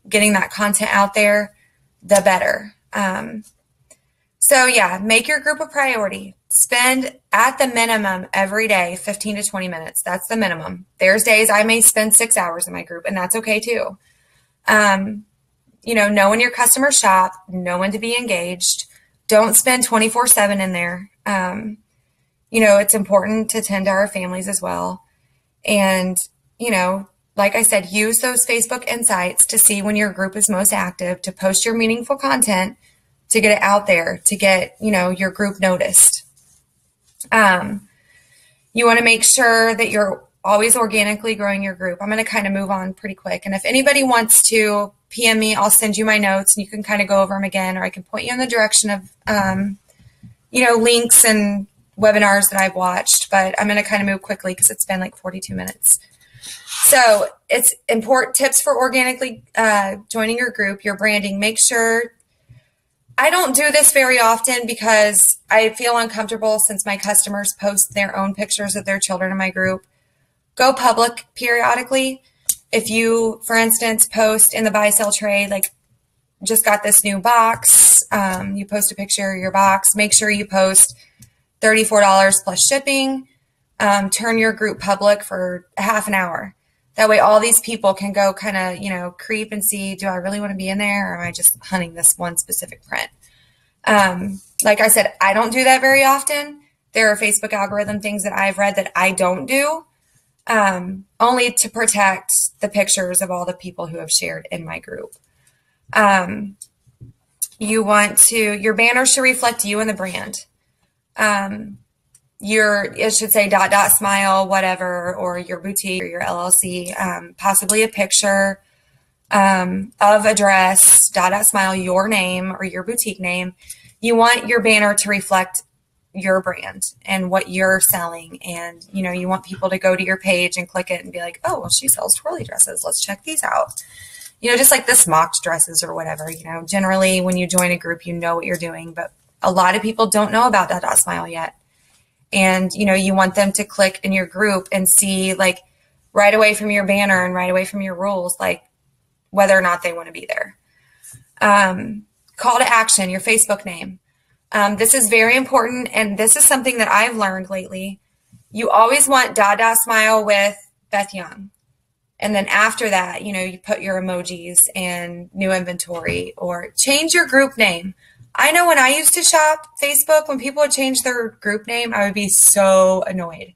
getting that content out there, the better. So yeah, make your group a priority. Spend at the minimum every day, 15 to 20 minutes. That's the minimum. There's days I may spend 6 hours in my group and that's okay too. You know when your customers shop, know when to be engaged. Don't spend 24/7 in there. You know, it's important to tend to our families as well. And, you know, like I said, use those Facebook insights to see when your group is most active, to post your meaningful content, to get it out there, to get, you know, your group noticed. You want to make sure that you're always organically growing your group. I'm going to kind of move on pretty quick. And if anybody wants to PM me, I'll send you my notes and you can kind of go over them again, or I can point you in the direction of, you know, links and webinars that I've watched, but I'm going to kind of move quickly because it's been like 42 minutes. So it's important tips for organically joining your group, your branding. Make sure, I don't do this very often because I feel uncomfortable since my customers post their own pictures of their children in my group. Go public periodically. If you, for instance, post in the buy sell trade, like just got this new box, you post a picture of your box, make sure you post $34 plus shipping, turn your group public for a half an hour. That way all these people can go kind of, you know, creep and see, do I really want to be in there or am I just hunting this one specific print? Like I said, I don't do that very often. There are Facebook algorithm things that I've read that I don't do, only to protect the pictures of all the people who have shared in my group. You want to, your banner should reflect you and the brand. It should say .smile, whatever, or your boutique or your LLC, possibly a picture, of address, .smile, your name or your boutique name. You want your banner to reflect your brand and what you're selling. And, you know, you want people to go to your page and click it and be like, oh, well, she sells twirly dresses. Let's check these out. You know, just like the smocked dresses or whatever, you know, generally when you join a group, you know what you're doing, but a lot of people don't know about .smile yet. And, you know, you want them to click in your group and see like right away from your banner and right away from your rules, like whether or not they want to be there. Call to action, your Facebook name. This is very important. And this is something that I've learned lately. You always want .smile with Beth Young. And then after that, you know, you put your emojis and new inventory or change your group name. I know when I used to shop Facebook, when people would change their group name, I would be so annoyed.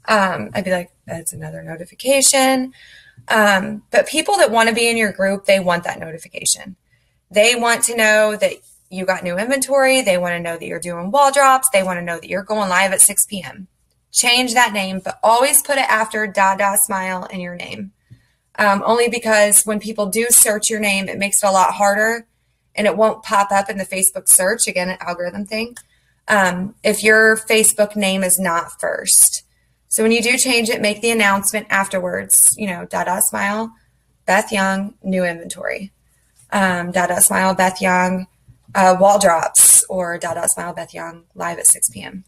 I'd be like, that's another notification. But people that want to be in your group, they want that notification. They want to know that you got new inventory. They want to know that you're doing wall drops. They want to know that you're going live at 6 p.m. Change that name, but always put it after .smile in your name. Only because when people do search your name, it makes it a lot harder and it won't pop up in the Facebook search, again, an algorithm thing, if your Facebook name is not first. So when you do change it, make the announcement afterwards, you know, .smile, Beth Young, new inventory, .smile, Beth Young, wall drops, or .smile, Beth Young, live at 6 p.m.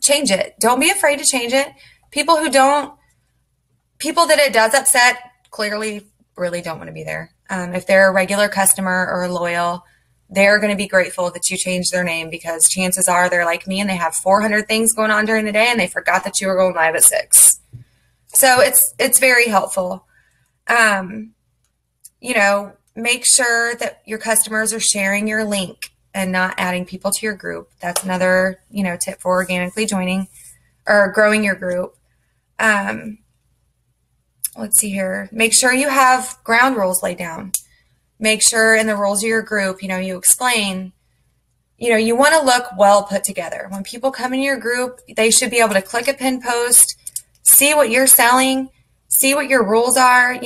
Change it. Don't be afraid to change it. People that it does upset clearly really don't want to be there. If they're a regular customer or loyal, they're going to be grateful that you changed their name because chances are they're like me and they have 400 things going on during the day and they forgot that you were going live at 6. So it's very helpful. You know, make sure that your customers are sharing your link and not adding people to your group. That's another, tip for organically joining or growing your group. Let's see here. Make sure you have ground rules laid down. Make sure in the rules of your group, you explain, you want to look well put together. When people come in your group, they should be able to click a pin post, see what you're selling, see what your rules are.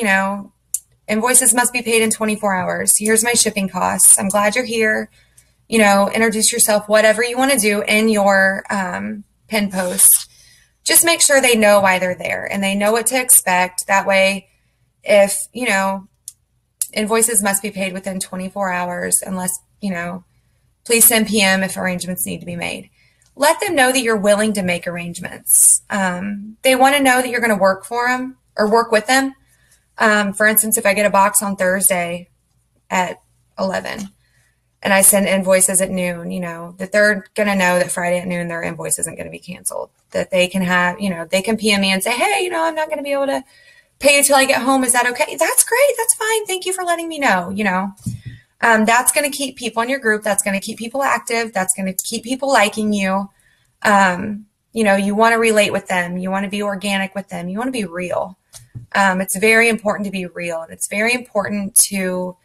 Invoices must be paid in 24 hours. Here's my shipping costs. I'm glad you're here. Introduce yourself, whatever you want to do in your pin post. Just make sure they know why they're there and they know what to expect. That way, if, invoices must be paid within 24 hours unless, please send PM if arrangements need to be made. Let them know that you're willing to make arrangements. They want to know that you're going to work for them or work with them. For instance, if I get a box on Thursday at 11 and I send invoices at noon, that they're going to know that Friday at noon their invoice isn't going to be canceled. That they can have, they can PM me and say, hey, I'm not going to be able to pay you till I get home. Is that okay? That's great. That's fine. Thank you for letting me know. That's going to keep people in your group. That's going to keep people active. That's going to keep people liking you. You want to relate with them. You want to be organic with them. You want to be real. It's very important to be real, and it's very important to,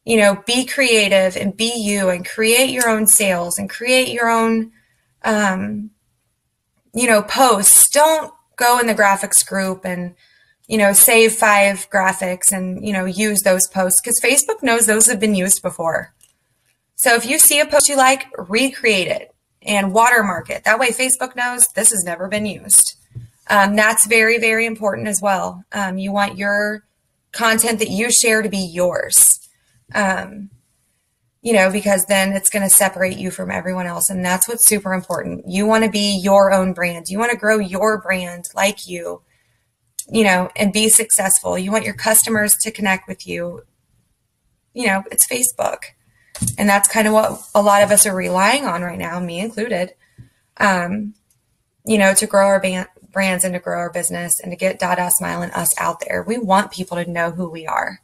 be creative and be you and create your own sales and create your own, posts. Don't go in the graphics group and, save 5 graphics and, use those posts because Facebook knows those have been used before. So if you see a post you like, recreate it and watermark it. That way Facebook knows this has never been used. That's very, very important as well. You want your content that you share to be yours, because then it's going to separate you from everyone else. And that's what's super important. You want to be your own brand. You want to grow your brand like you, and be successful. You want your customers to connect with you. It's Facebook. And that's kind of what a lot of us are relying on right now, me included, to grow our brands and to grow our business and to get dotdotsmile and us out there. We want people to know who we are.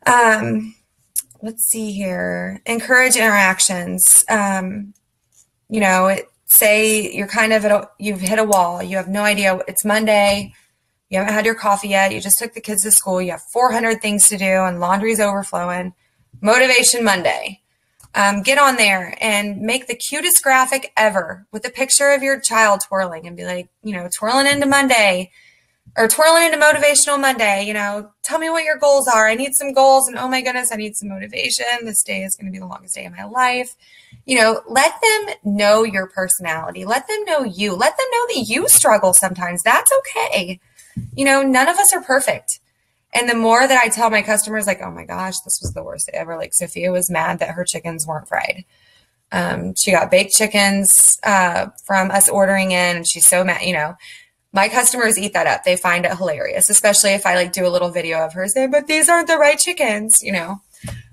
Let's see here. Encourage interactions. Say you're kind of you've hit a wall. You have no idea. It's Monday. You haven't had your coffee yet. You just took the kids to school. You have 400 things to do and laundry's overflowing. Motivation Monday. Get on there and make the cutest graphic ever with a picture of your child twirling and be like, twirling into Monday or twirling into Motivational Monday. Tell me what your goals are. I need some goals. And oh my goodness, I need some motivation. This day is going to be the longest day of my life. Let them know your personality. Let them know you. Let them know that you struggle sometimes. That's okay. None of us are perfect. And the more that I tell my customers, like, oh my gosh, this was the worst day ever. Like Sophia was mad that her chickens weren't fried. She got baked chickens from us ordering in, and she's so mad. My customers eat that up. They find it hilarious, especially if I do a little video of her saying, but these aren't the right chickens, They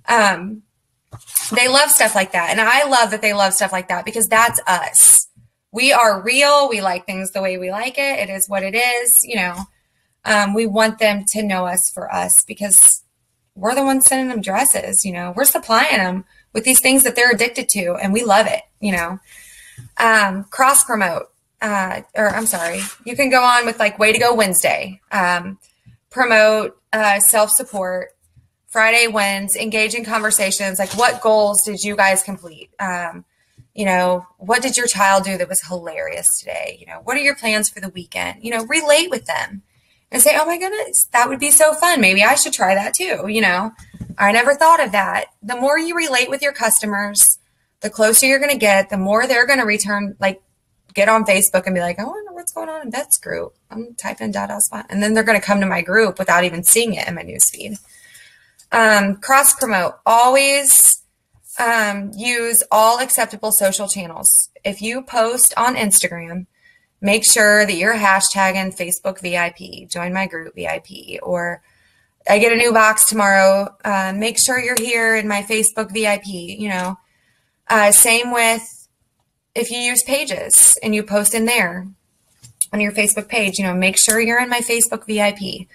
love stuff like that. And I love that they love stuff like that because that's us. We are real. We like things the way we like it. It is what it is, we want them to know us for us because we're the ones sending them dresses, we're supplying them with these things that they're addicted to and we love it, cross promote, you can go on with Way to Go Wednesday, promote, self-support, Friday wins, engage in conversations. What goals did you guys complete? What did your child do that was hilarious today? What are your plans for the weekend? Relate with them. And say, oh my goodness, that would be so fun. Maybe I should try that too. I never thought of that. The more you relate with your customers, the closer you're going to get, the more they're going to return, get on Facebook and be like, I wonder what's going on in Beth's group. I'm typing dotdotsmile. And then they're going to come to my group without even seeing it in my newsfeed. Cross promote. Always use all acceptable social channels. If you post on Instagram, make sure that you're hashtagging Facebook VIP, join my group VIP, or I get a new box tomorrow. Make sure you're here in my Facebook VIP, same with if you use pages and you post in there on your Facebook page, make sure you're in my Facebook VIP.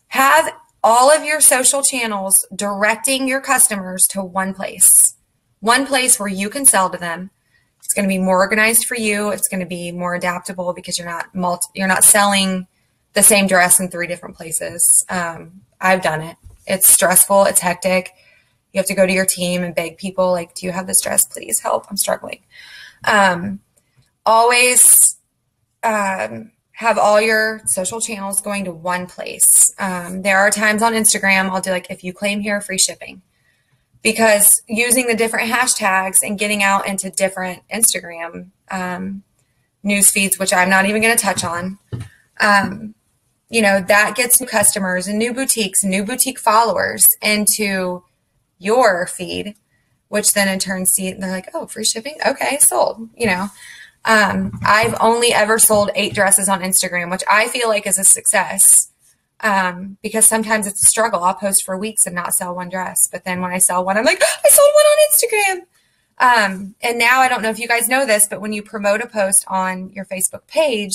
Have all of your social channels directing your customers to one place where you can sell to them. It's going to be more organized for you. It's going to be more adaptable because you're not selling the same dress in 3 different places. I've done it. It's stressful. It's hectic. You have to go to your team and beg people, like, do you have this dress? Please help. I'm struggling. Always have all your social channels going to one place. There are times on Instagram I'll do like, if you claim here, free shipping. Because using the different hashtags and getting out into different Instagram news feeds, which I'm not even going to touch on, that gets new customers and new boutiques, new boutique followers into your feed, which then in turn they're like, oh, free shipping? Okay, sold, I've only ever sold 8 dresses on Instagram, which I feel like is a success. Because sometimes it's a struggle. I'll post for weeks and not sell one dress. But then when I sell one, I'm like, I sold one on Instagram. And now I don't know if you guys know this, but when you promote a post on your Facebook page,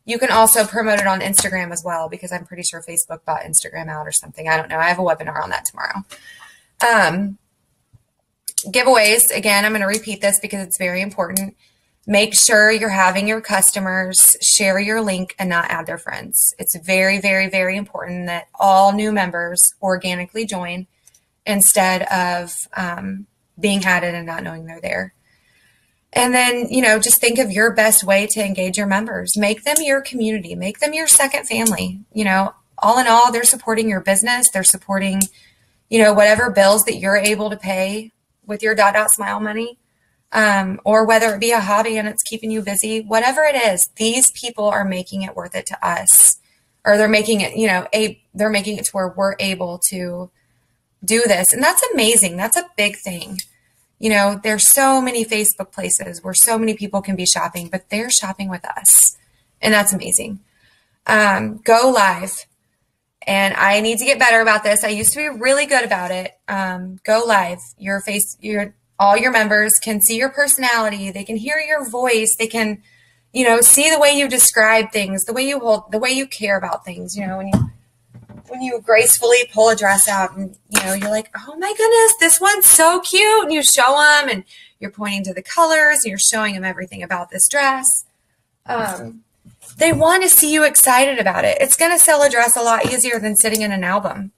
you can also promote it on Instagram as well, because I'm pretty sure Facebook bought Instagram out or something. I don't know. I have a webinar on that tomorrow. Giveaways. Again, I'm going to repeat this because it's very important. Make sure you're having your customers share your link and not add their friends. It's very, very, very important that all new members organically join instead of being added and not knowing they're there. And then, just think of your best way to engage your members. Make them your community. Make them your second family. All in all, they're supporting your business. They're supporting, whatever bills that you're able to pay with your Smile money. Or whether it be a hobby and it's keeping you busy, whatever it is, these people are making it worth it to us, or they're making it, they're making it to where we're able to do this. And that's amazing. That's a big thing. There's so many Facebook places where so many people can be shopping, but they're shopping with us. And that's amazing. Go live. And I need to get better about this. I used to be really good about it. Go live. All your members can see your personality. They can hear your voice. They can, see the way you describe things, the way you the way you care about things. When you gracefully pull a dress out and, you're like, oh my goodness, this one's so cute. And you show them and you're pointing to the colors and you're showing them everything about this dress. They want to see you excited about it. It's going to sell a dress a lot easier than sitting in an album.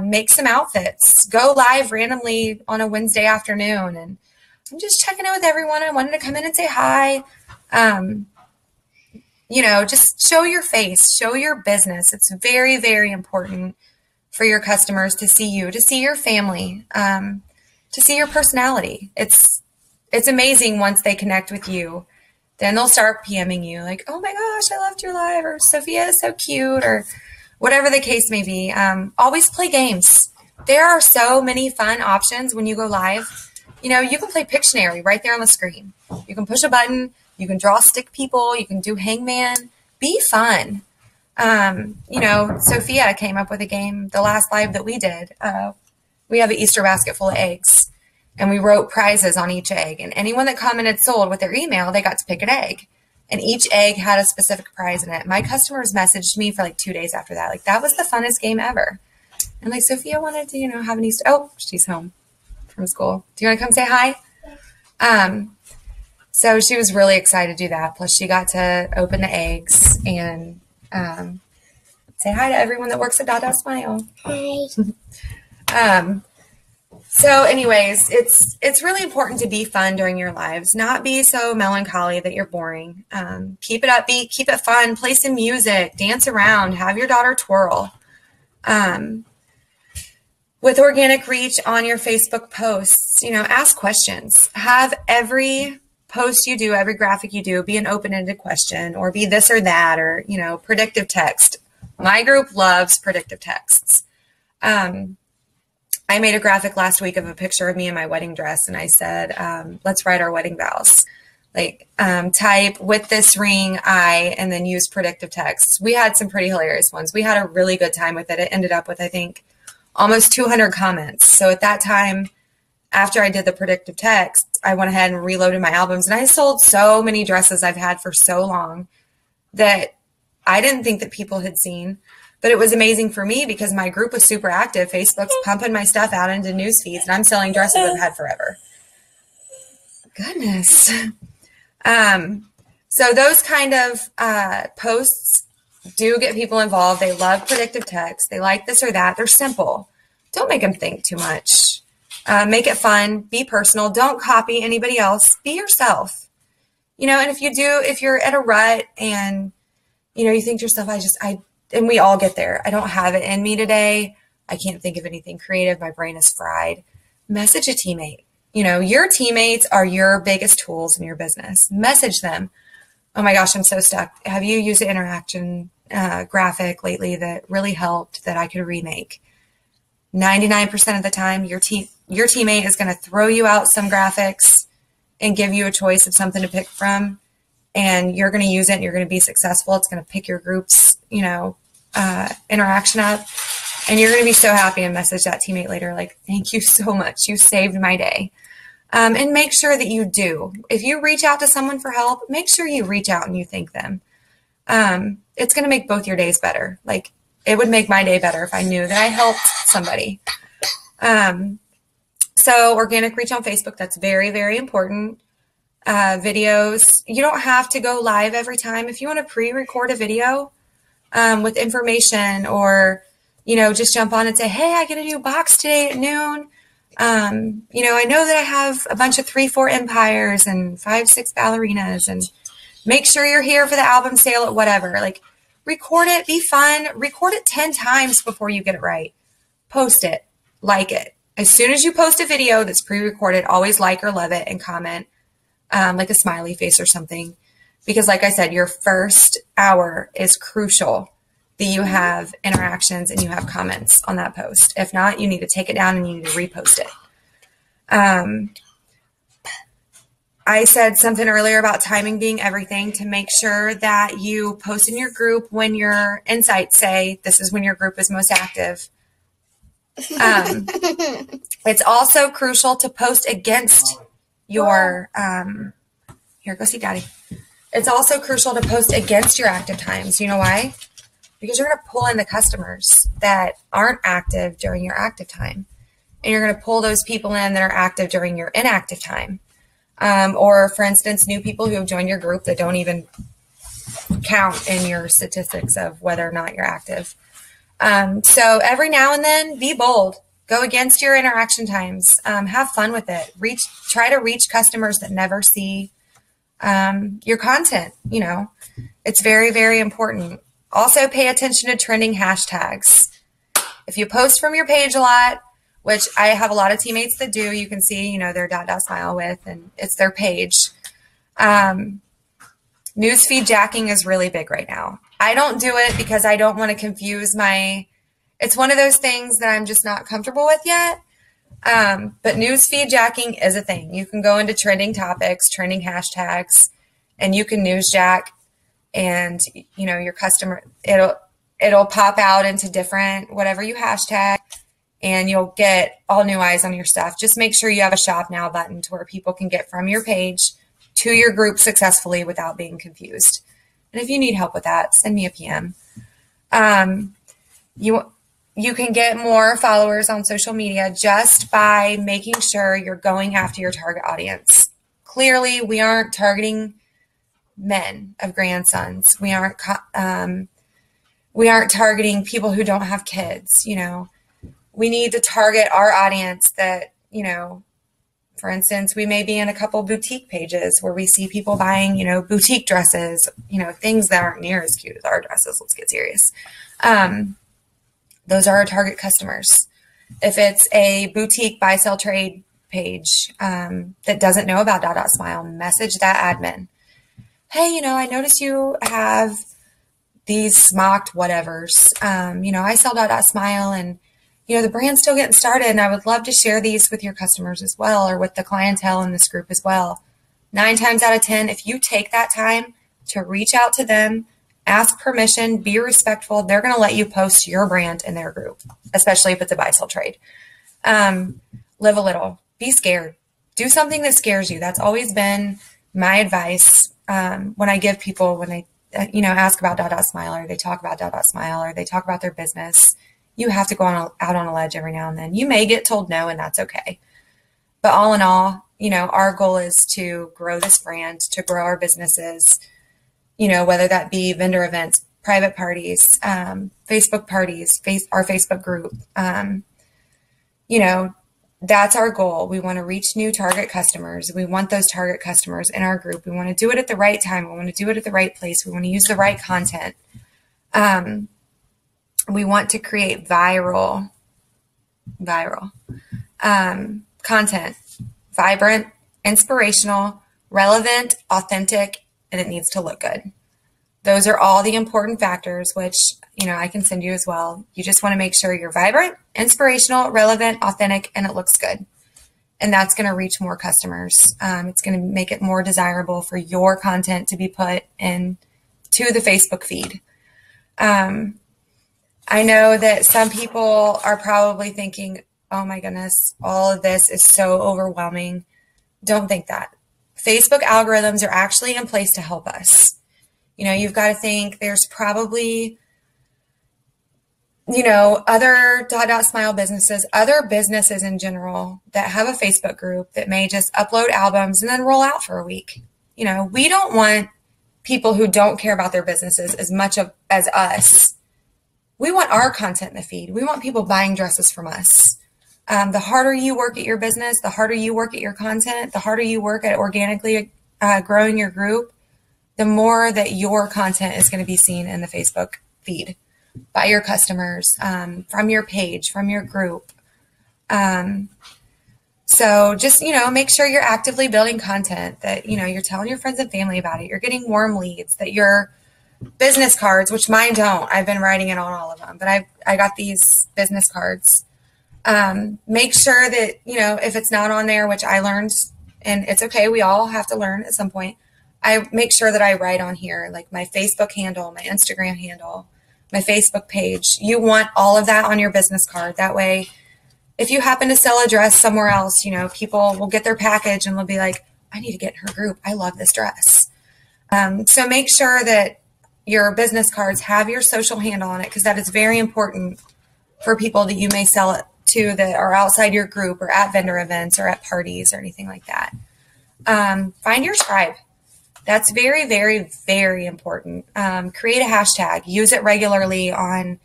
Make some outfits, go live randomly on a Wednesday afternoon. And I'm just checking in with everyone. I wanted to come in and say hi. Just show your face, show your business. It's very, very important for your customers to see you, to see your family, to see your personality. It's amazing once they connect with you. Then they'll start PMing you like, oh my gosh, I loved your live, or Sophia is so cute, or whatever the case may be. Always play games. There are so many fun options when you go live. You can play Pictionary right there on the screen. You can push a button. You can draw stick people. You can do hangman. Be fun. Sophia came up with a game, the last live that we did. We have an Easter basket full of eggs, and we wrote prizes on each egg. And anyone that commented sold with their email, they got to pick an egg. And each egg had a specific prize in it. My customers messaged me for like 2 days after that. Like, that was the funnest game ever. And like, Sophia wanted to, have an Easter. Oh, she's home from school. Do you want to come say hi? So she was really excited to do that. Plus she got to open the eggs and say hi to everyone that works at dotdotsmile. Hi. So anyways, it's really important to be fun during your lives, not be so melancholy that you're boring. Keep it upbeat, keep it fun, play some music, dance around, have your daughter twirl. With organic reach on your Facebook posts, ask questions. Have every post you do, every graphic you do, be an open-ended question, or be this or that, or, predictive text. My group loves predictive texts. I made a graphic last week of a picture of me in my wedding dress, and I said, let's write our wedding vows. Like, type with this ring, and then use predictive text. We had some pretty hilarious ones. We had a really good time with it. It ended up with, I think, almost 200 comments. So at that time, after I did the predictive text, I went ahead and reloaded my albums, and I sold so many dresses I've had for so long that I didn't think that people had seen. But it was amazing for me because my group was super active. Facebook's pumping my stuff out into news feeds, and I'm selling dresses I've had forever. Goodness. So those kind of posts do get people involved. They love predictive text. They like this or that. They're simple. Don't make them think too much. Make it fun. Be personal. Don't copy anybody else. Be yourself. And if you're at a rut and, you think to yourself, and we all get there. I don't have it in me today. I can't think of anything creative. My brain is fried. Message a teammate. Your teammates are your biggest tools in your business. Message them. Oh my gosh, I'm so stuck. Have you used the interaction graphic lately that really helped that I could remake? 99% of the time, your teammate is going to throw you out some graphics and give you a choice of something to pick from, and you're going to use it and you're going to be successful. It's going to pick your group's, interaction up, and you're going to be so happy and message that teammate later like, thank you so much. You saved my day. And make sure that you do. If you reach out to someone for help, make sure you reach out and you thank them. It's going to make both your days better. Like, it would make my day better if I knew that I helped somebody. So organic reach on Facebook, that's very, very important. Videos, you don't have to go live every time. If you want to pre-record a video with information, or, just jump on and say, hey, I get a new box today at noon. I know that I have a bunch of 3-4 empires and 5-6 ballerinas, and make sure you're here for the album sale at whatever. Like, record it, be fun, record it 10 times before you get it right. Post it, like it. As soon as you post a video that's pre-recorded, always like or love it and comment, like a smiley face or something. Because like I said, your first hour is crucial that you have interactions and you have comments on that post. If not, you need to take it down and you need to repost it. I said something earlier about timing being everything. To make sure that you post in your group when your insights say this is when your group is most active. It's also crucial to post against your, here, go see daddy. It's also crucial to post against your active times. You know why? Because you're going to pull in the customers that aren't active during your active time. And you're going to pull those people in that are active during your inactive time. Or, for instance, new people who have joined your group that don't even count in your statistics of whether or not you're active. So every now and then, be bold. Go against your interaction times. Have fun with it. Try to reach customers that never see your content. It's very, very important. Also, pay attention to trending hashtags. If you post from your page a lot, which I have a lot of teammates that do, you can see, their dot.smile with, and it's their page. Newsfeed jacking is really big right now. I don't do it because I don't want to confuse it's one of those things that I'm just not comfortable with yet. But newsfeed jacking is a thing. You can go into trending topics, trending hashtags, and you can news jack, and your customer, it'll pop out into different whatever you hashtag, and you'll get all new eyes on your stuff. Just make sure you have a shop now button to where people can get from your page to your group successfully without being confused. And if you need help with that, send me a PM. You can get more followers on social media just by making sure you're going after your target audience. Clearly, we aren't targeting men of grandsons. We aren't targeting people who don't have kids. We need to target our audience that, for instance, we may be in a couple boutique pages where we see people buying, boutique dresses, things that aren't near as cute as our dresses. Let's get serious. Those are our target customers. If it's a boutique buy, sell, trade page that doesn't know about dot.smile, message that admin. Hey, I noticed you have these smocked whatevers. I sell dot.smile, and the brand's still getting started, and I would love to share these with your customers as well, or with the clientele in this group as well. 9 times out of 10, if you take that time to reach out to them, ask permission, be respectful, they're going to let you post your brand in their group, especially if it's a buy, sell, trade. Live a little. Be scared. Do something that scares you. That's always been my advice when I give people, when they ask about dot.smile, or they talk about dot.smile, or they talk about their business, you have to go out on a ledge every now and then. You may get told no, and that's okay. But all in all, our goal is to grow this brand, to grow our businesses, whether that be vendor events, private parties, Facebook parties, our Facebook group. That's our goal. We want to reach new target customers. We want those target customers in our group. We want to do it at the right time. We want to do it at the right place. We want to use the right content. We want to create viral content, vibrant, inspirational, relevant, authentic, and it needs to look good. Those are all the important factors, which, I can send you as well. You just want to make sure you're vibrant, inspirational, relevant, authentic, and it looks good. And that's going to reach more customers. It's going to make it more desirable for your content to be put into the Facebook feed. I know that some people are probably thinking, oh my goodness, all of this is so overwhelming. Don't think that. Facebook algorithms are actually in place to help us. You've got to think there's probably, other dot.smile businesses, other businesses in general that have a Facebook group that may just upload albums and then roll out for a week. We don't want people who don't care about their businesses as much as us. We want our content in the feed. We want people buying dresses from us. The harder you work at your business, the harder you work at your content, the harder you work at organically growing your group, the more that your content is going to be seen in the Facebook feed by your customers, from your page, from your group. So just, make sure you're actively building content, that, you're telling your friends and family about it. You're getting warm leads, that your business cards, which mine don't, I've been writing it on all of them, but I got these business cards. Make sure that, if it's not on there, which I learned, and it's okay, we all have to learn at some point, I make sure that I write on here, like my Facebook handle, my Instagram handle, my Facebook page. You want all of that on your business card. That way, if you happen to sell a dress somewhere else, people will get their package and they'll be like, I need to get in her group. I love this dress. So make sure that your business cards have your social handle on it, because that is very important for people that you may sell it to that are outside your group or at vendor events or at parties or anything like that. Find your tribe. That's very, very, very important. Create a hashtag. Use it regularly on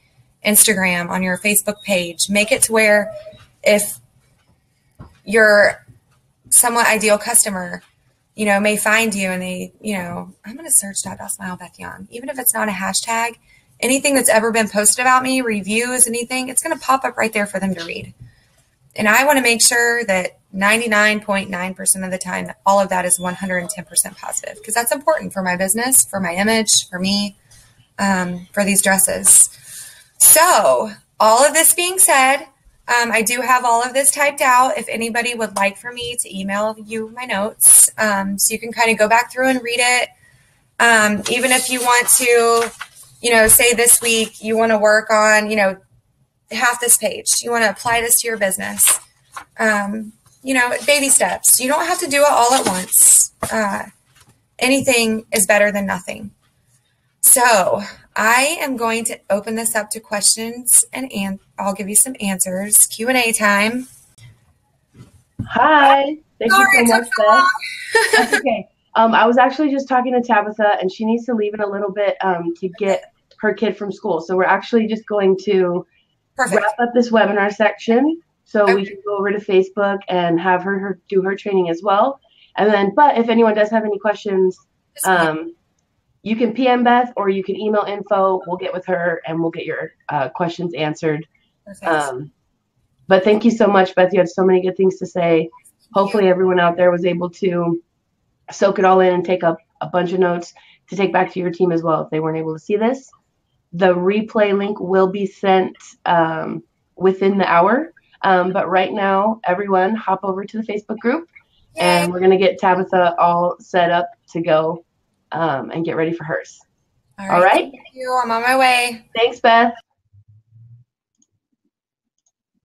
Instagram, on your Facebook page. Make it to where if your somewhat ideal customer, may find you and they, I'm going to search dot.smile Beth Young. Even if it's not a hashtag, anything that's ever been posted about me, reviews, anything, it's going to pop up right there for them to read. And I want to make sure that 99.9% of the time, all of that is 110% positive, because that's important for my business, for my image, for me, for these dresses. So all of this being said, I do have all of this typed out. If anybody would like for me to email you my notes, so you can kind of go back through and read it. Even if you want to, say this week you want to work on, half this page, you want to apply this to your business. Baby steps. You don't have to do it all at once. Anything is better than nothing. So I am going to open this up to questions, and I'll give you some answers. Q&A time. Hi. Thank you so much, Beth. That's okay. I was actually just talking to Tabitha, and she needs to leave in a little bit to get her kid from school. So we're actually just going to wrap up this webinar section, so we can go over to Facebook and have her do her training as well. And then, but if anyone does have any questions, you can PM Beth or you can email info. We'll get with her and we'll get your questions answered. But thank you so much, Beth. You had so many good things to say. Hopefully everyone out there was able to soak it all in and take up a bunch of notes to take back to your team as well if they weren't able to see this. The replay link will be sent within the hour. But right now, everyone hop over to the Facebook group. And we're going to get Tabitha all set up to go and get ready for hers. All right. Thank you. I'm on my way. Thanks, Beth.